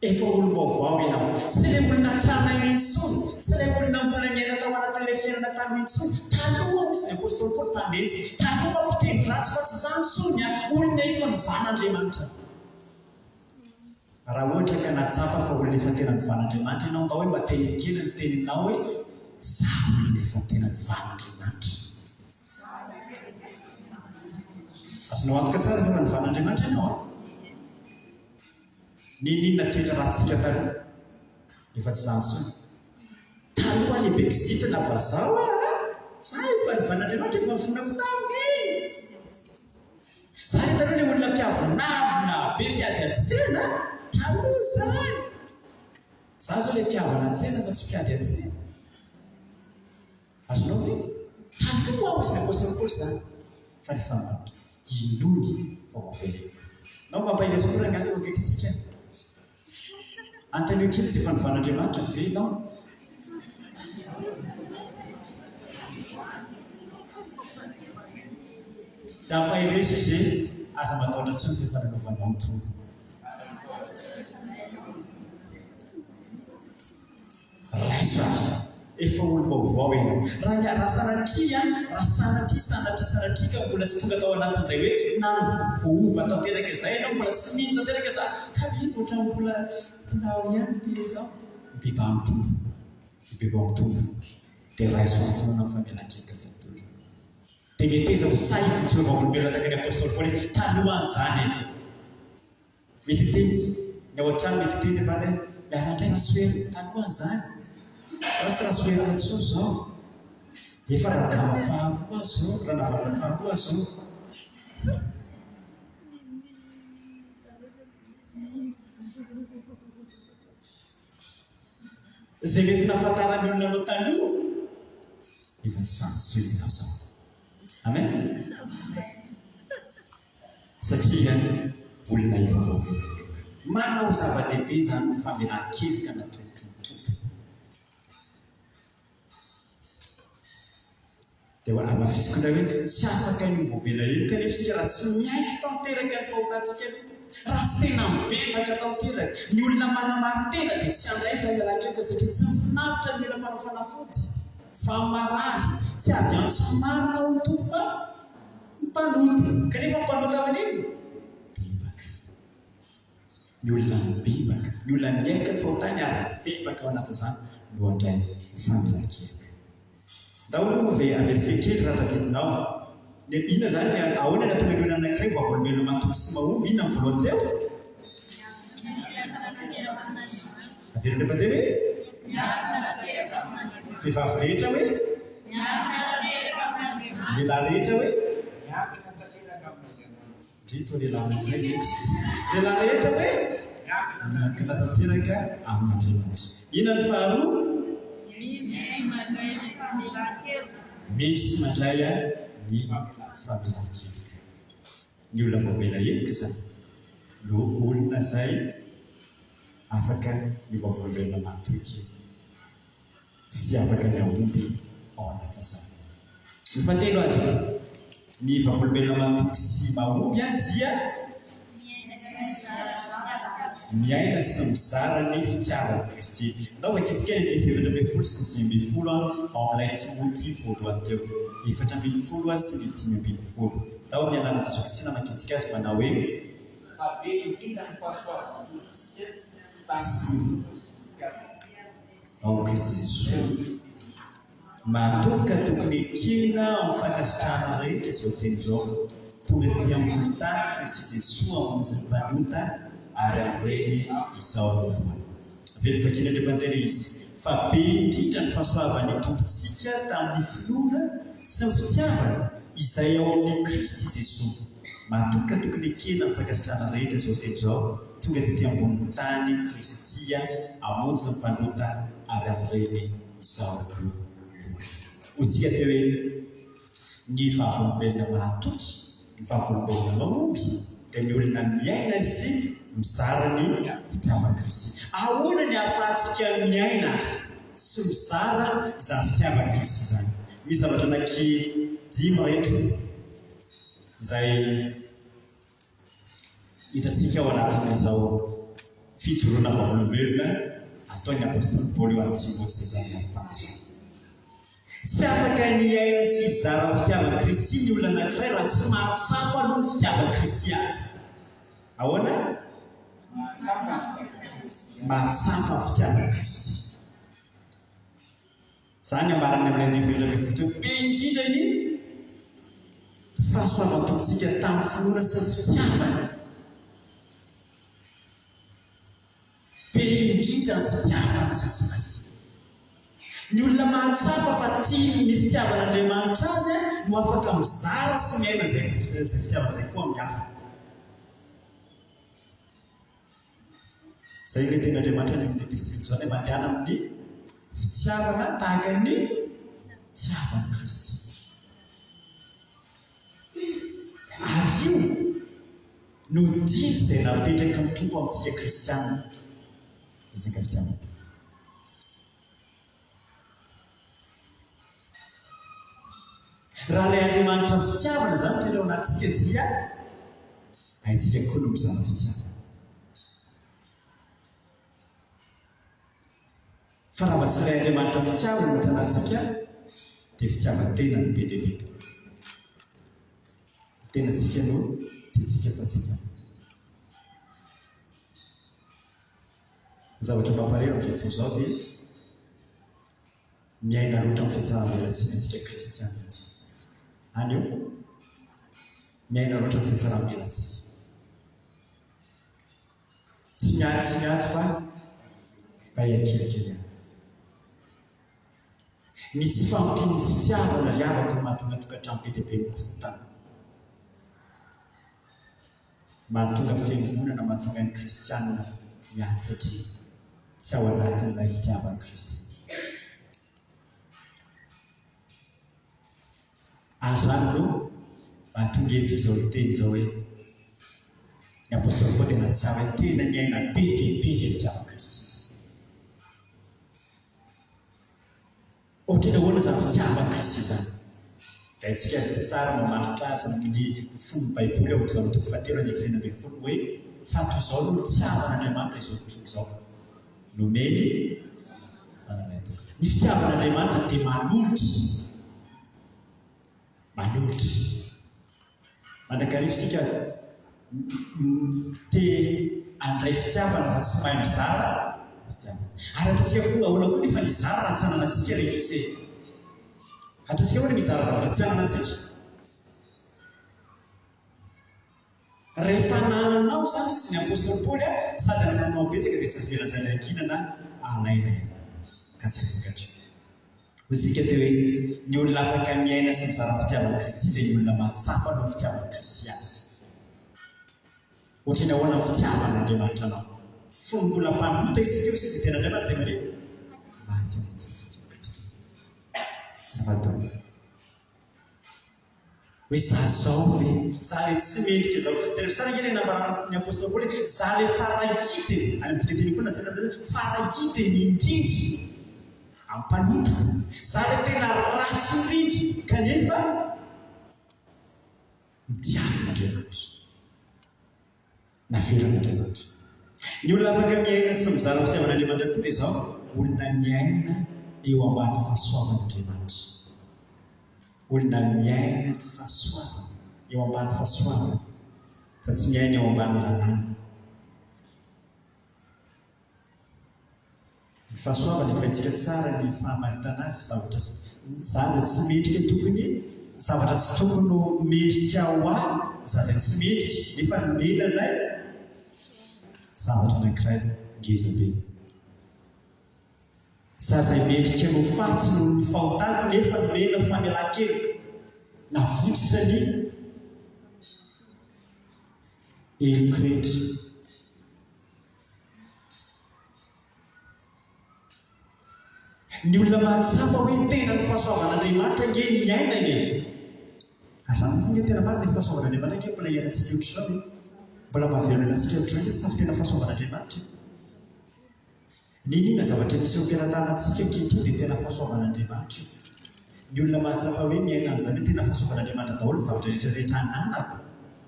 Efa olom-baovao ianao. Tsy ilay olona trana intsony, tsy ilay olona mbola miaina tao anatin'ilay fiainana tany intsony. Taloha hozy ny apôstôly Paoly mpanenjy, taloha mpiteny ratsy fa tsy izany intsony olona efa nivan'Andriamanitra. Raha ohatra ka natsapa fa olona efa tena nivan'Andriamanitra ianao, mba hoe mba teny kely ny teninao hoe zaho olona efa tena nivan'Andriamanitra. Azonao antoka tsara fa nivan'Andriamanitra ianao. Ninona toetra ratsika taloha efa tsy izany intsony. Taloha lehibe kizitina fa zao za efa nivan'Andriamanitra efa nifonako taminy. Za le taloha ilay olona mpiavonavina be mpiady an-tsena taloha izany. Za zao ilay mpiavana an-tsena fa tsy mpiady an-tsena. Azonao hoe taloha aho izay apôstôly Paoly izany fa rehefa matra inony vao maveleko. Nao mampahireso koa raha ngany eo akaikitsika. Antanio kely izay efa nivan'Andriamanitra ve ianao? Dia ampahireso izay aza matahotra intsony fa efa nanaovanao ny tompo. Raiso azy efa olom-baovao ianao. Raha sanatria ka mbola tsy tonga tao anatin'izay hoe nanovoova tanteraka izay ianao, mbola tsy mino tanteraka za ka izy ohatran'ny mbola ao ihany le izao. Beba mitombo dia raiso mifoana amin'ny famelan-keloka izay fotoana. Dia mety aiza ho sahidy ny Jehovah-olombelona tahaka ny apôstôly Paoly taloha an'izany. Mety teny ny ao an-trano, mety teny efa ilay miarandray rasoera taloha an'izany. Fa tsy rasoera intsony izao. Efa radama faharoa zao, ranavalana faharoa zao. Izay mety nahafantarany olona anao taloha efa tsy sansoina zao. Amen. Satria olona efa voaveloloka. Manao zava-dehibe izany ny famelan-keloka natontotoko. Dia amafisiko indray hoe tsy afaka ny voavela heloka nefa isika raha tsy miaiky tanteraka ny fahotantsika raha tsy tena mibebaka tanteraka. Ny olona manamartena dia tsy andray famelan-keloka satria tsy mifinaritra ny mila mpanao fanafody fa marary, tsy ady antso marina ho toy fa mpanota. Kanefa mpanota amin'iny bebaka. Ny olona mibebaka, ny olona miaika ny fahotany ary mibebaka ao anatin'izany no andray famelan-keloka. Daholo ve averse kely raha taditinao. Ina zany ahoana ny atonga ny olona anankiray vao olombelona matoky sy mahomby, ina ny voalohany teo? Averina mandeha hoe vehivavy rehetra hoe lehilahy rehetra hoe drito lehilahy anankiray lehilahy rehetra hoe miankina tanteraka amin'Andriamanitra. Ina ny faharoa? Misy mandray ny famelan-keloka. Ny olona voavela heloka izany no olona izay afaka ny vaovolombelona matoky sy afaka ny ahomby ao anatin'izany. Ny fahatelo azy ny vaovolombelona matoky sy mahomby dia miaina sy mizara ny fitiavan'i Kristy. Ndao akitsika ny 7:10 sy 10:10 ao amin'ilay Timoty voalohany teo. 7:10 sy 10:10. Ndao ny anaran'i Jesosy Kristy namakitsika azy manao hoe ao Kristy Jesosy matoka tokony ekena amin'ny fankasitrahana rehetra izao teny izao. Tonga tetỳ ambony tany Kristy Jesosy hamonjy ny mpanota ary amreny izao namanao. Very vakina Andriamanitra izy fa be indrindra ny fahasoavany tompontsika tamin'ny finoana sy ny fitiavana izay ao amin'ny Kristy Jesosy. Matoka tokony ekena amin'ny fankasitrahana rehetra izao teny izao. Tonga tetỳ ambony tany Kristy hamonjy ny mpanota ary amreny izao namanao. Hotsika teo hoe ny vahavolombelona mahatoky, ny vahavolombelona mahomby dia ny olona miaina sy mizara ny fitiavan'i Kristy. Ahoana ny ahafahantsika miaina sy mizara izany fitiavan'i Kristy izany? Misy zavatra ananky 5 reto izay hitantsika ao anatin'izao fijoroana vaovolombelona ataon'ny apôstôly Paoly eo amin'ny Timothée izany ampanaso. Tsy afaka ny aina sy zara fitiavan'i Kristy ny olona anankiray raha tsy mahatsapa aloha ny fitiavan'i Kristy azy. Ahoana? Mahatsapa ny fitiavan'i Kristy. Zany ambarana amin'ny 9:20 be indrindra ny fahasoavan-tompontsika tamin'ny finoana sy ny fitiavana. Be indrindra ny fitiavan'i Jesosy Kristy. Ny olona mahatsapa fa tia ny fitiavan'Andriamanitra azy no afaka mizara sy miaina izay fitiavana izay koa amin'ny hafa. Izay ilay tenin'Andriamanitra ny amin'ny epistely izao ilay mandehana amin'ny fitiavana tahaka ny fitiavan'i Kristy. Ary io no didy izay napetraka ny tompo amintsika kristianina izay fitiavana. Raha ilay Andriamanitra fitiavana izany toetra ao anatintsika dia haintsika koa no mizara fitiavana. Fa raha tsy ilay Andriamanitra fitiavana no tanatsika dia fitiavan-tena no be dia be. Tenantsika no tiantsika fa tsy tany. Zavatra mamparero amin'izao izao dia miaina loatra amin'ny fiatsaram-belatsiana antsika kristiana azy. Any eo miaina loatra amin'ny fiatsaram-belatsiana. Tsy miady fa baia kelikely ihany. Ny tsy fampino fitiavana riavaka no mahatonga tokantrano be dia be mikorontana. Mahatonga fiangonana, mahatonga ny kristianina miady satria tsy ao anatin'ilay fitiavan'i Kristy. Ary zany no mahatonga eto izao teny izao hoe ny apôstôly Paoly tena tsara tena miaina be dia be ilay fitiavan'i Kristy. Ohatra ahoana izany fitiavan'i Kristy izany? Dia isika tsara mamaritra azy amin'ny fomba Baiboly ao amin'izao toko 7:20 hoe fato izao no fitiavan'Andriamanitra izao tokoa izao. Nomeny zanany tokoa. Ny fitiavan'Andriamanitra dia manolotra. Mandrakariva isika te andray fitiavana fa tsy mahay mizara fitiavana. Ary ataontsika koa ahoana koa nefa mizara raha tsy ananantsika ilay izy. Ataontsika hoe mizara zavatra tsy ananantsika. Rehefa nananao zany sy ny apôstôly Paoly sady nananao betsaka dia tsy avelan'izany ankinana alaina ka tsy afokatra. Isika teo hoe ny olona afaka miaina sy mizara fitiavan'i Kristy dia ny olona mahatsapa no fitiavan'i Kristy azy. Ohatra ny ahoana ny fitiavan'Andriamanitra anao. Fombola mpandota isika io sisa tena Andriamanitra dia mare maty amintsika Kristy. Zavadona. Hoe za zao ve, za le tsy mendrika zao. Zay rehefa sara kely nambarana ny apôstôly Paoly za le farahitiny any amintsika teny koa farahitiny indrindra ampanota. Za le tena ratsy indrindra kanefa mitiavan'Andriamanitra. Naveran'Andriamanitra. Ny olona afaka miaina sy mizara fitiavan'Andriamanitra koa dia izao olona miaina eo ambany fahasoavan'Andriamanitra. Olona miaina ny fahasoavana eo ambany fahasoavana fa tsy miaina eo ambany lalàna. Ny fahasoavana efa haintsika tsara ny fahamaritana azy zavatra zaza tsy mendrika tokony zavatra tsy tokony mendrika ho ahy zaza tsy mendrika nefa nomenanay zavatra anankiray ngeza be. Zazay mendrika no faty no ny fahotako nefa nomena famelan-keloka navotsitra ny elokrehetra. Ny olona mahatsapa hoe tena ny fahasoavan'Andriamanitra nge ny aina iny. Ary zany mihitsy tena marina ny fahasoavan'Andriamanitra nge mbola iainantsika ohatr'izao. mbola mahavelona antsika ohatran'ny safy tena fahasoavan'Andriamanitra. Ninona zavatra misy eo am-piaratanantsika ankehitriny dia tena fahasoavan'Andriamanitra. Ny olona mahatsapa hoe miaina amin'izany hoe tena fahasoavan'Andriamanitra daholo ny zavatra rehetrarehetra ananako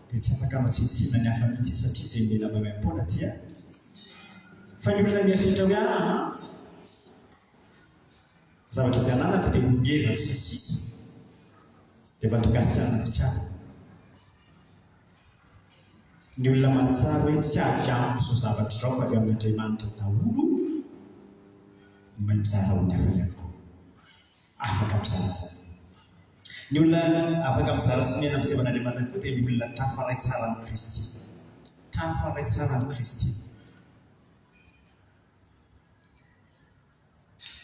dia tsy afaka matsitsina ny hafa mihitsy satria izay mena maimaim-poana dia. Fa ny olona mieritreritra hoe zavatra izay ananako dia miezako sisisy dia mahatonga azy tsy hanana fitiavana. Ny olona mahatsara hoe tsy avy amiko izao zavatra izao fa avy amin'Andriamanitra daholo no mizara ho ny hafa ihany koa. Afaka mizara zany. Ny olona afaka mizara sy miaina fitiavan'Andriamanitra koa dia ny olona tafaray tsara amin'ny Kristy. Tafaray tsara amin'ny Kristy.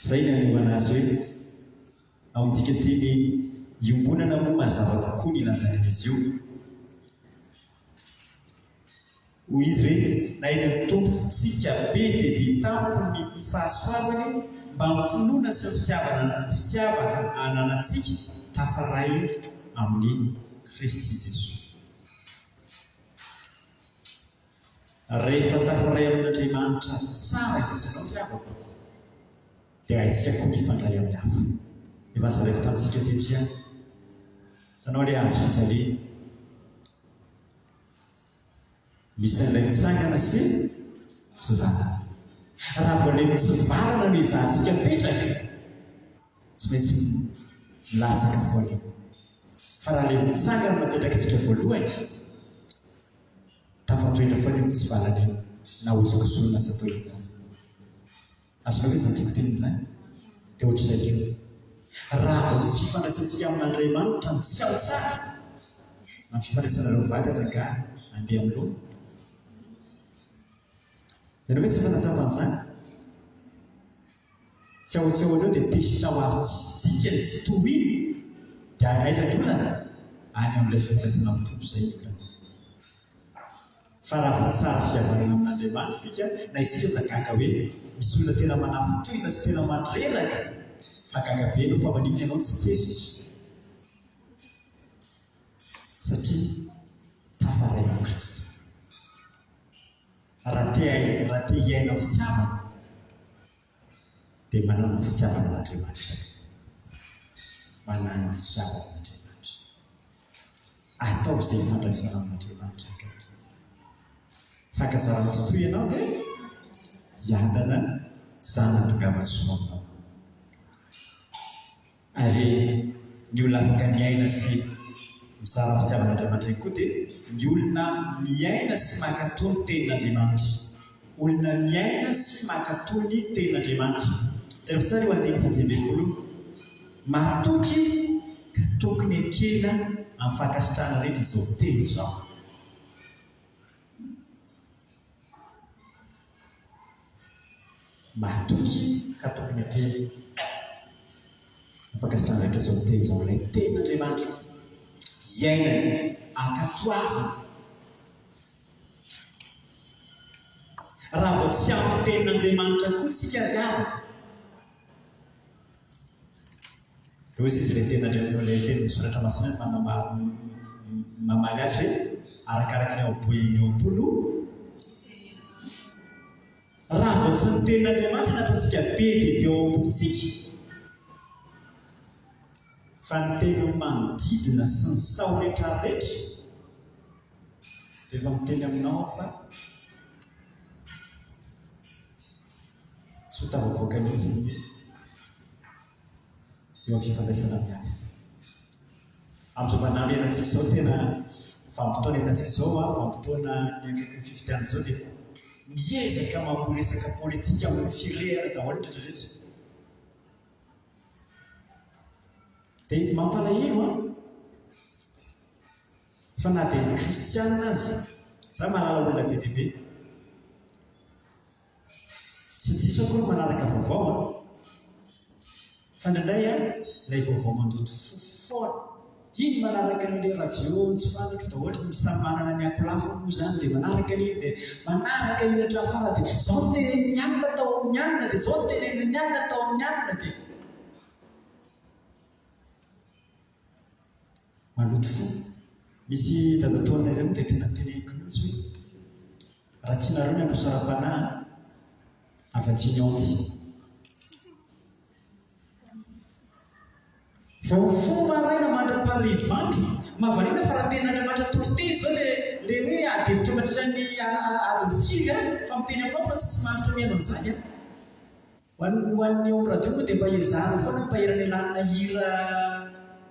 Izay ny anehoana azy hoe ao amintsika teny iombonana moa mazava kokoa ny ilazan'izy io. Hoy izy hoe nahita ny tompontsika be dia be tamiko ny fahasoavany mba mifinoana sy fitiavana ananantsika tafaray amin'ny Kristy Jesosy. Rehefa tafaray amin'Andriamanitra tsara izay sanao fiavako dia haitsika koa mifandray amin'ny hafa. Efa zaraiko tamintsika tetry tanao ilay azo fijaliana. Misy an'ilay mitsangana sy mitsivalana. Raha vao ilay mitsivalana no izahantsika petraka, tsy maintsy milatsaka voalohany. Fa raha ilay mitsangana mapetrakatsika voalohany, tafatoetra foana io mitsivalana io, na hozokozona sy atao ino azy. Azonao hoe izany tiako teniny izany? Dia ohatr'izay koa. Raha vao ny fifandraisantsika amin'Andriamanitra no tsy ao tsara, amin'ny fifandraisanareo vady aza ka andeha amin'oloha. Ianao hoe tsy efa natsapa an'izany? Tsy ao eo dia tesitra ho azy tsisy dikany sy tohiny. Dia aiza ny olona? Any amin'ilay fifandraisana amin'ny tompo izay olona. Fa raha vao tsara fihavanana amin'Andriamanitra isika, na isika zakaga hoe misy olona tena manafitohina sy tena mandrelaka, fa gaga be ianao fa manimba ianao tsy tezitra. Satria tafaray amin'ny Kristy. Raha te hiaina fitiavana dia manana fitiavana an'Andriamanitra. Manana fitiavana an'Andriamanitra. Atao izay fandraisana amin'Andriamanitra akaiky. Fankazarana fotoy ianao hoe hiadana zanatongamasoanao. Ary ny olona afaka miaina sy mizara fitiavan'Andriamanitra ihany koa dia ny olona miaina sy mankatao ny tenin'Andriamanitra. Olona miaina sy mankatao ny tenin'Andriamanitra. Jereo tsara eo andiny 10 mahatoky ka tokony akena amin'ny fankasitrahana rehetra izao teny izao. Mahatoky ka tokony akena amin'ny fankasitrahana rehetra izao teny izao. Ilay tenin'Andriamanitra iainany ankatoavana. Raha vao tsy ampy tenin'Andriamanitra koa tsika riavaka. Dia hoy izy ilay teny misoratra masina mamaly azy hoe arakaraka ny haboeny eo am-polo. Raha vao tsy ny tenin'Andriamanitra nataontsika be dia be eo am-polontsika, fa ny teny manodidina sy ny sao rehetrarehetra dia efa miteny aminao fa tsy ho tavavoaka mihitsy ny eo amin'ny fifandraisana amin'ny hafa. Amin'izao vaninandro iainantsika izao tena vanim-potoana iainantsika izao, vanim-potoana ny akaiky ny fifitianana izao dia miezaka mamory resaka politika amin'ny firenena daholo rehetrarehetra. Dia mampalahelo fa na dia ny kristianina azy, za mahalala olona be dia be, tsy diso akory manaraka vaovao fa indraindray ilay vaovao mandoto fofoana. Iny manaraka an'ilay radio tsy fantatro daholo, samy manana ny akolafony moa izany dia manaraka an'iny dia manaraka iny hatrafara dia izao ny tenen'ny alina tao amin'ny alina dia izao ny tenen'ny alina tao amin'ny alina dia maloto fo. Misy dadatoanay izay moa dia tena teneniko mihitsy hoe raha tianareo ny andro saram-panahy avatsiny aontsy vao fo maraina mandra-paharivandro mahavariana fa raha tenin'Andriamanitra toroteny zao le hoe adevitra matrany adiny firy fa miteny aminao fa tsy maharitra miaina amin'izany ho an'ny eo radio moa dia mba ezahana foana mpaherana lanina hira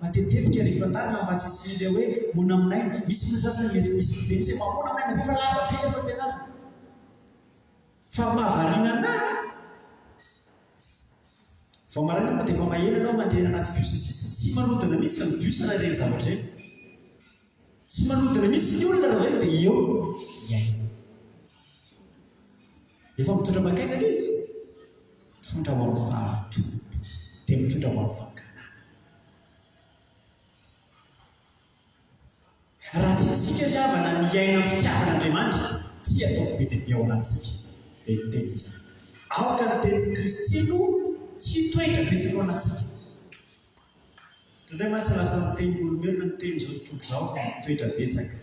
matetetika rehefa andalina mba tsy isy le hoe mona aminay misy sasany mety misy dia misy mamona aminay na befa lava be rehefa ampianarina fa mahavariana anahy fa maraina moa dia efa mahena anao mandeha anaty bus sisa tsy manodina mihitsy ny bus na ireny zavatra eny tsy manodina mihitsy ny olona raha hoe dia eo iaina efa mitondra makaizana izy mitondra ho amin'ny fahatombo dia mitondra ho amin'ny fankanana raha tiantsika riavana ny iaina amin'ny fitiavan'Andriamanitra tsy ataovy be dia be ao anatsika dia iteny izany aoka ny tenin'ny Kristy no hitoetra betsaka ao anatsika indray matsy lasa miteny olombelona ny teny zao tontolo izao mitoetra betsaka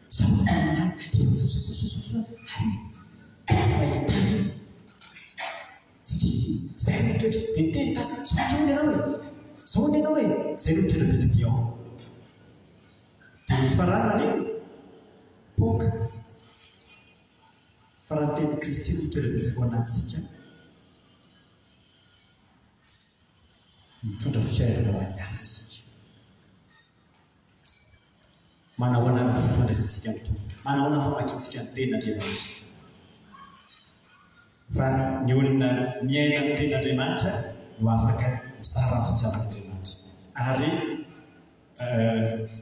saotanana mahita iny satria zay no mitoetra dia miteny tasy zao ny ianao e zao ny ianao e zay no mitoetra be dia be ao dia mifarana ny poka fa raha tenin'ny Kristy no mitoetra betsaka ao anatsika mitondra fiainana ho an'ny hafa isika manahoana ny fifandraisantsika ny tompo manahoana ny famakiantsika ny ten'Andriamanitra fa ny olona miaina ny ten'Andriamanitra no afaka misara ny fitiavan'Andriamanitra ary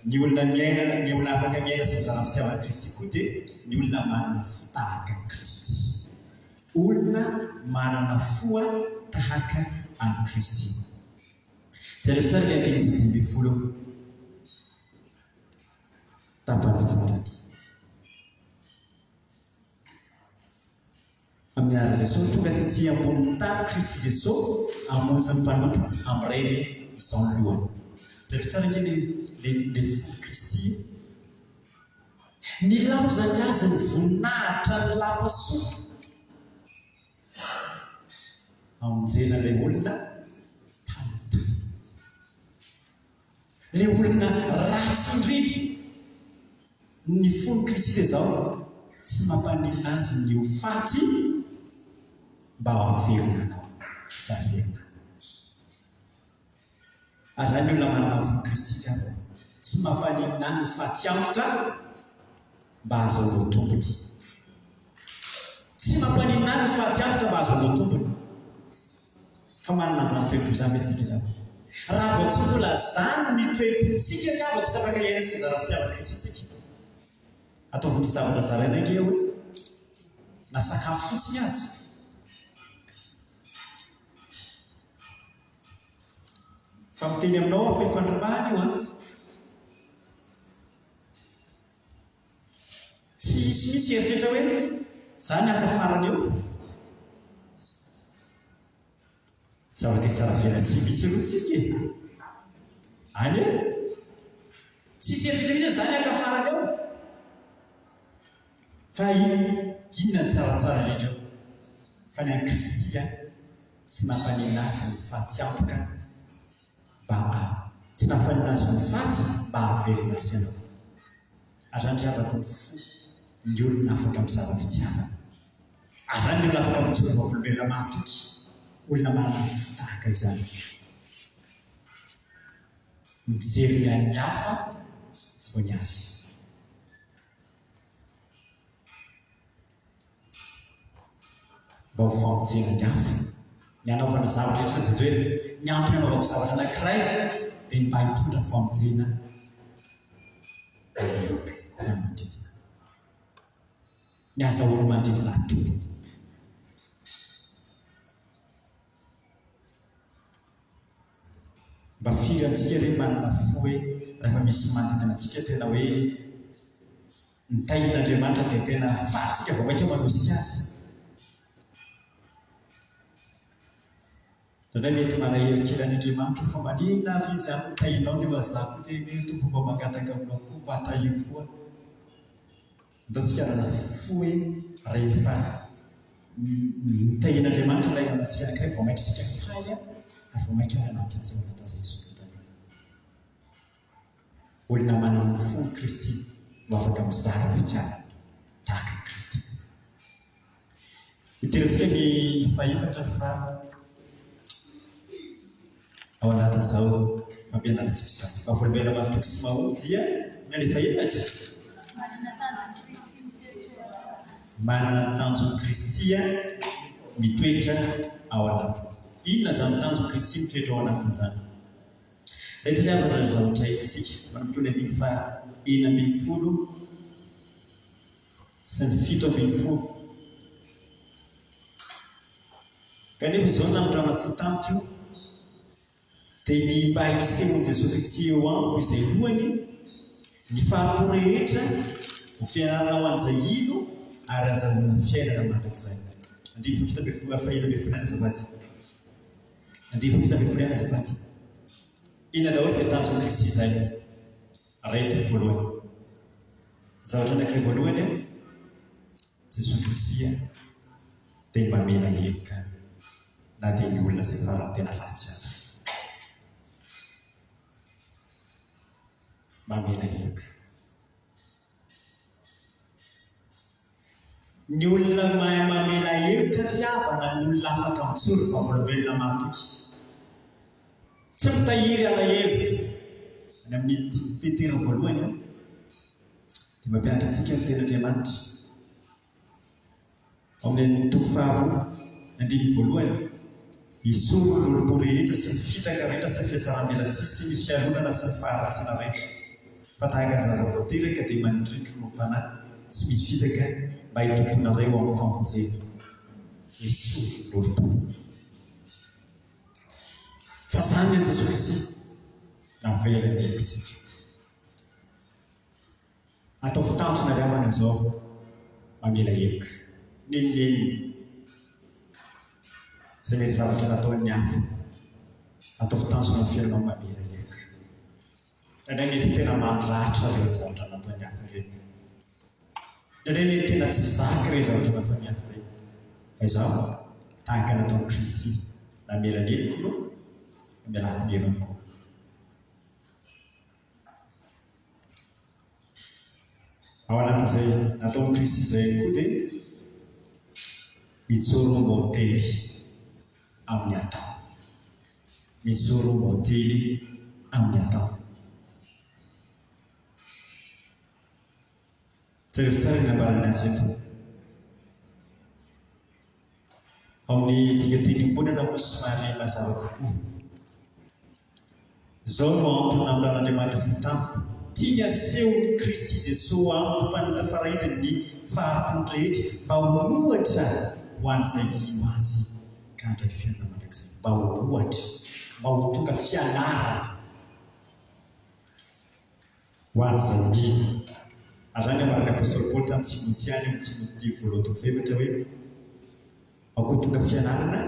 ny olona afaka miaina sy mizara ny fitiavan'i Kristy koa dia ny olona manana fo tahaka ny Kristy olona manana foa tahaka an'i Kristy Jereo tsara ilay teny fijimy folo tapany farany amin'ny ara Jesosy tonga tetsy ambony tany Kristy Jesosy amonjy ny mpanompo amin'ireny izao ny lohany jereo tsara nke le fo Kristy ny laozany azy ny voninahitra ny lapasoa amonjena ilay olona le olona ratsy indrindra ny fony Kristy zao tsy mampanina azy ny ho faty mba havelona anao savelona ary raha ny olona manana ny fony Kristy jiabako tsy mampanina ny ho faty antoka mba ahazoanao tompony tsy mampanina ny ho faty antoka mba ahazoanao tompony fa manana zany toepo zany metsika zany raha vao tsy mbola zany ny toepontsika riavako sy afaka iaina sy zara fitiavana Kristy isika ataovy misy zavatra zaraina ke hoe na sakafo fotsiny azy fa miteny aminao aho fa ifandrimahana io tsy misy eritrehitra hoe zany akafarana eo zavatra tsara vela tsy misy aloha tsika any e tsy eritrehitra misy zany akafarana eo fa inona ny tsaratsara indrindra fa ny an'i Kristy tsy nampanina azy ny faty ampoka mba tsy nampanina azy ny faty mba hahavelona azy ianao ary zany riavako ny fo ny olona afaka mizara fitiavana ary zany ny olona afaka mijoro vavolombelona mahatoky olona manana fo tahaka izany mijery ny an'ny hafa vao ny azy mba ho famonjena ny hafa ny anaovana zavatra rehetra hoe ny antony anaovako zavatra anankiray dia mba hitondra famonjena koa manodidina ny azahoany manodidina atolony mba firy amintsika reny manana fo hoe rehefa misy manodidina antsika tena hoe nitahin'Andriamanitra dia tena fatsika vao maika manosika azy Indray mety manahery kely an'Andriamanitra fa maninona ary izy amin'ny tahinao ny mazako hoe tompo mba mangataka aminao koa mba tahio koa. Ndatsika rana fo hoe rehefa mitahina-Andriamanitra ilay anatsika anankiray vao maika isika faly ary vao maika anampy an'izay natao izay isolotana. Olona manana ny fony Kristy no afaka mizara fitiavana tahaka ny Kristy. Iterantsika ny fahefatra fa ao anatin'izao fampianarantsika izao. Vavolombelona matoky sy maholo dia na ilay fahefatra manana tanjony Kristy mitoetra ao anatiny. Inona izany tanjony Kristy mitoetra ao anatin'izany? Ilay fitiavana ny zavatra hitantsika manomboka eo ny 4:9 sy ny 7:10. Kanefa izao namorana fo tampoka dia ny mba hisehoan'i Jesosy Kristy eo amiko izay lohany ny fahapo rehetra ho fianarana ho an'izay ino ary azahoana fiainana mandrakizay. 5:11 azafady. 5:11 azafady. Inona daholo izay tanjony Kristy izay? Reto voalohany. Zavatra anankiray voalohany, Jesosy Kristy dia mamela heloka na dia ny olona izay farany tena ratsy azy. Mamela heloka. Ny olona mahay mamela heloka riavana ny olona afaka mijoro vavolombelona matoky. Tsy mitahiry alahelo. Any amin'ny Petera voalohany dia mampianatra antsika ny ten'Andriamanitra. Ao amin'ny 2:2 isoro ny olom-po rehetra sy ny fitaka rehetra sy ny fiatsaram-belatsy sy ny fialonana sy ny faharatsiana rehetra. Fa tahaka ny zaza voateraka dia manindrindro no mpanahy tsy misy fitaka mba hitomponareo amin'ny famonjena. Isoro ny olom-po. Fa izany an Jesosy Kristy navela ny helokantsika. Atao fitanjona riavana izao mamela heloka. Nenoneny izay mety zavatra nataon'ny hafa. Atao fitanjona ny fiainana mamela heloka. Indray mety tena mandratra ireo zavatra nataon'ny hafa ireny. Indray mety tena tsy zaka ireo zavatra nataon'ny hafa ireny. Fa izaho tahaka nataon'i Kristy namela ny heloko no namelako ny heloko. Ao anatin'izay nataon'i Kristy izay koa dia mijoro modely amin'ny atao. Mijoro modely amin'ny atao. Jereo tsara ny nambarana azy eto. Ao amin'ny dikateny-ponana moa somary mazava kokoa. Izao no ampy namoran'Andriamanitra fo tampoka. Tia asehon'ny Kristy Jesosy amiko mpanota farahitany ny fahapony rehetra mba ohatra ho an'izay ino azy ka handray fiainana mandrakizay. Mba ohatra, mba ho tonga fianarana ho an'izay mino. Ary zany amarany apôstôly Paoly tamin'ny Timothée any amin'ny Timothée 2:7 hoe mba ho tonga fianarana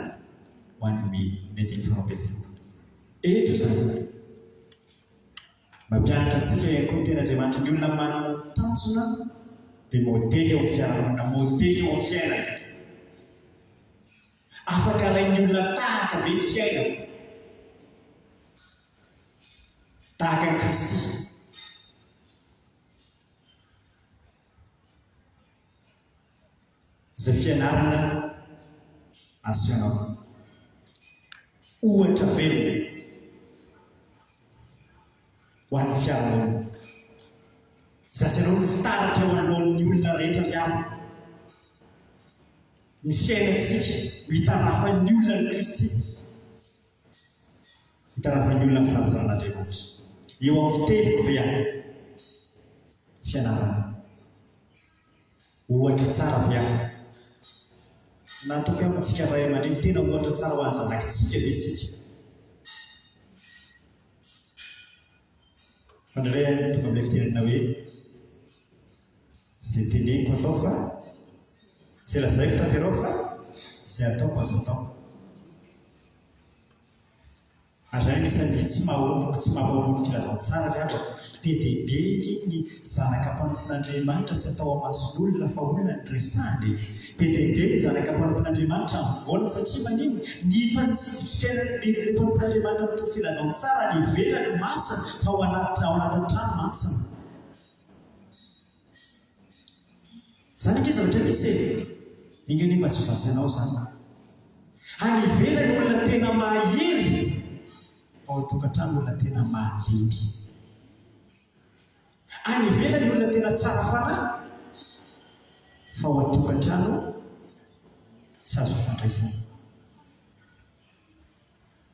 ho an'ny mino. Ny 2:12. Eto zany mampianatra antsika ihany koa ny ten'Andriamanitra ny olona manana tanjona dia modely eo amin'ny fiarahamonina, modely eo amin'ny fiainana. Afaka alain'ny olona tahaka ve ny fiainako? Tahaka ny Kristy. Izay fianarana asehoanao ohatra velona ho an'ny fiarahamonina. Zasanao ny fitaratra eo anoloan'ny olona rehetra riavana. Ny fiainantsika hitarafan'ny olona ny Kristy. Hitarafan'ny olona ny fahazaran'Andriamanitra. Eo amin'ny fitebiko ve aho? Fianarana. Ohatra tsara ve aho? Natoka amintsika ray aman-dreny tena ohatra tsara ho an'ny zanakitsika ve isika? Fandray tonga amin'ilay fitenenana hoe izay teneniko atao fa izay lazaiko tanterao fa izay ataoko azo atao. Azay misy tsy mahaolo filazantsara rehefa be dia be ny zanaka mpanompon'Andriamanitra tsy atao amasol'olona fa olona ny resahany. Be dia be ny zanaka mpanompon'Andriamanitra mivoana satria manino ny mpanompon'Andriamanitra mitony filazantsara ny ivelany masina fa ao anaty trano masina. Zany ange zavatra misy ingany mba tsy ho zasanao zany. Any ivelany olona tena mahery, ao an-tokantrano olona tena malemy. Any ivelany olona tena tsara fanahy, fa ao an-tokantrano tsy azo fandraisana.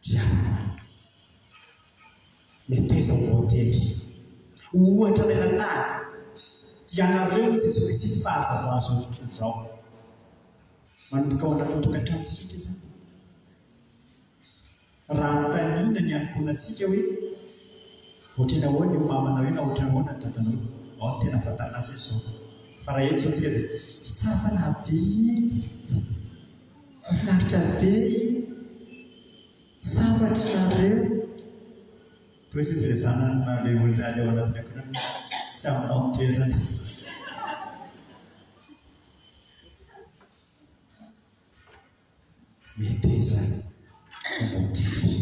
Ziavaka meteza ho hotely ohatra lela tahaka ianareo Jesosy Kristy fahazavana azo zao manomboka ao anaty tokantranotsika izany. Raha notanina ny ankonantsika hoe ohatrany ahoana io mamana hoe na ohatrany ahoana ny dadanao ao tena fatana azy izao. Fa raha eto zao tsika dia tsara fanahy be, finaritra be, sampatrareo. Toy izy ilay zanana ilay olona ilay ao anatin'ny ankonany tsy aminao toerana. Meteza hotely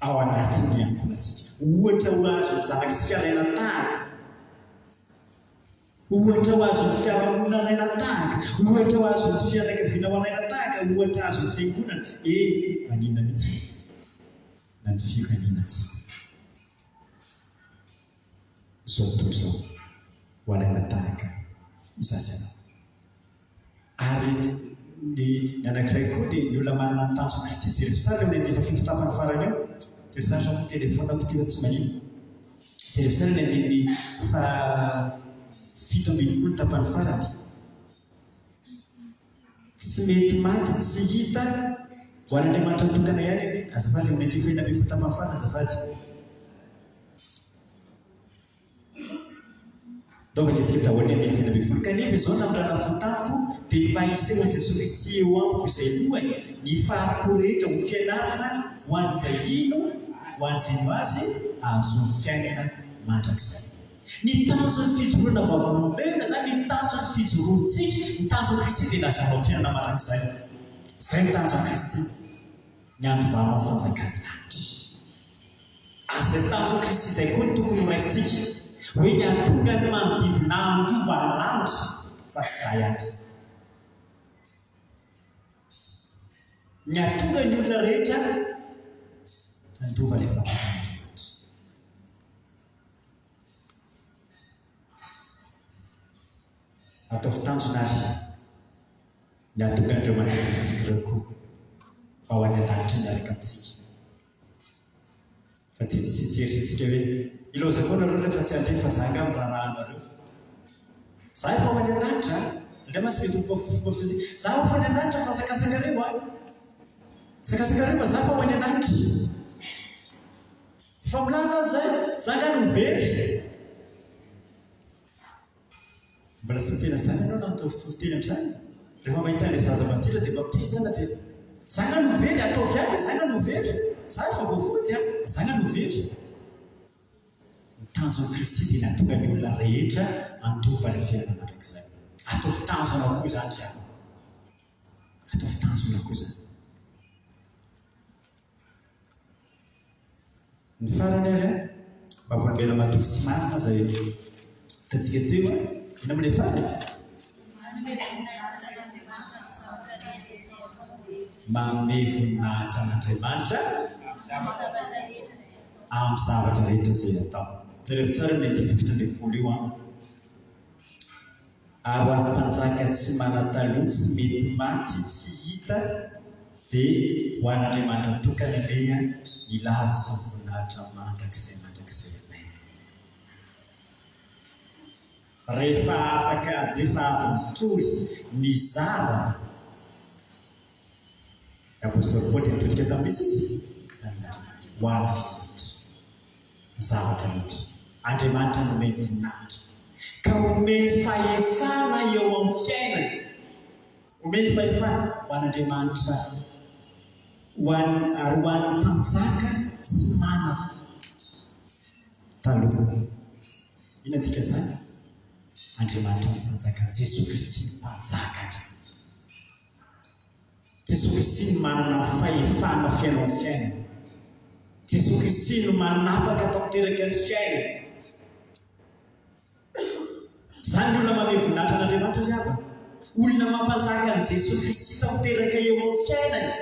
ao anatin'ny ankonantsika. Ohatra ho azo ny zanakitsika alaina tahaka, ohatra ho azo ny fiarahamonina alaina tahaka, ohatra ho azo ny fianakaviana ho alaina tahaka, ohatra azo ny fiangonana. Manina mihitsy na ny fikanina azy zao tontolo zao ho alaina tahaka izazana. Ary ny anankiray koa dia ny olona manana ny tanjo Kristy Jery-Fisarika ilay andefa fito tapany farany eo. Dia zatra ny telefonako ity tsy manino. Jery-Fisarika ilay andeha ny 7 tapany farany. Tsy mety maty tsy hita ho an'Andriamanitra tokana ihany hoe azafady amin'ny andeha 7 tapany farany azafady. Dova ketsika daholo ny andeha 7 kanefa izao namorana fotaniko dia mba hiseho Jesosy Kristy eo amiko izay lohany ny faharipo rehetra ho fianarana ho an'izay ino ho an'izay azy azo ny fiainana mandrakizay. Ny tanjon'ny fijoroana vaovalombelona zany ny tanjon'ny fijoroantsika, ny tanjon'ny Kristy dia lazanao fiainana mandrakizay. Izay ny tanjon'ny Kristy ny andovanao fanjakany lanitra. Ary izay tanjon'ny Kristy izay koa ny tokony ho raisitsika hoe ny atonga ny manodidina andova ny lanitra fa tsy izay ihany. Ny atonga ny olona rehetra andova ilay fanjakan'Andriamanitra. Ataovy tanjona azy ny atonga an'ireo manodidintsika ireo koa fa ho any an-danitra miaraka amintsika. Fa tsy tsitserintsika hoe iloza koa nareo rehefa tsy andeha fa zanga amin'ny rahanareo. Za efa ho any an-danitra, indray masy mety mpofofofofotsika. Za efa any an-danitra fa sakasaka-reo a. Sakasaka-reo za fa ho any an-danitra. Efa milaza aho zay, zanga no very. Mbola tsy tena zany ianao na mitovitovy teny amin'izany. Rehefa mahita ilay zaza mandira dia mampiteny izany dia zanga no very, ataovy ihany, zanga no very. Za efa voafotsy a, zanga no very. Ny tanjon'ny Kristy dia natonga ny olona rehetra andova ilay fiainana mandrakizay. Ataovy tanjona koa izany ry havako. Ataovy tanjona koa izany. Ny farany ary a, mba volamela matoky sy marina izay hitantsika teo a, ina amin'ilay farany? Manome voninahitra an'Andriamanitra amin'ny zavatra rehetra izay atao. Jerevy tsara ny andeha 70 io a. Ary ho an'ny mpanjaka tsy manan-taloha, tsy mety maty, tsy hita, dia ho an'Andriamanitra tokana leha ny laza sy ny voninahitra mandrakizay anay. Rehefa avy mitory ny zara apôstôly Paoly nitodika tamin'izy izy ho an'Andriamanitra zavatra rehetra. Andriamanitra nomeny voninahitra ka omeny fahefana eo amin'ny fiainana, omeny fahefana ho an'Andriamanitra ary hoan'ny mpanjaka tsy manana taloha. Ina tika zany? Andriamanitra ny mpanjaka, Jesosy Kristy ny mpanjaka. Jesosy Kristy no manana fahefana fiainao ny fiainana. Jesosy Kristy no manapaka tanteraka ny fiainana. Zany olona manome voninahitra an'Andriamanitra riaba. Olona mampanjaka ny Jesosy Kristy tanteraka eo amin'ny fiainana.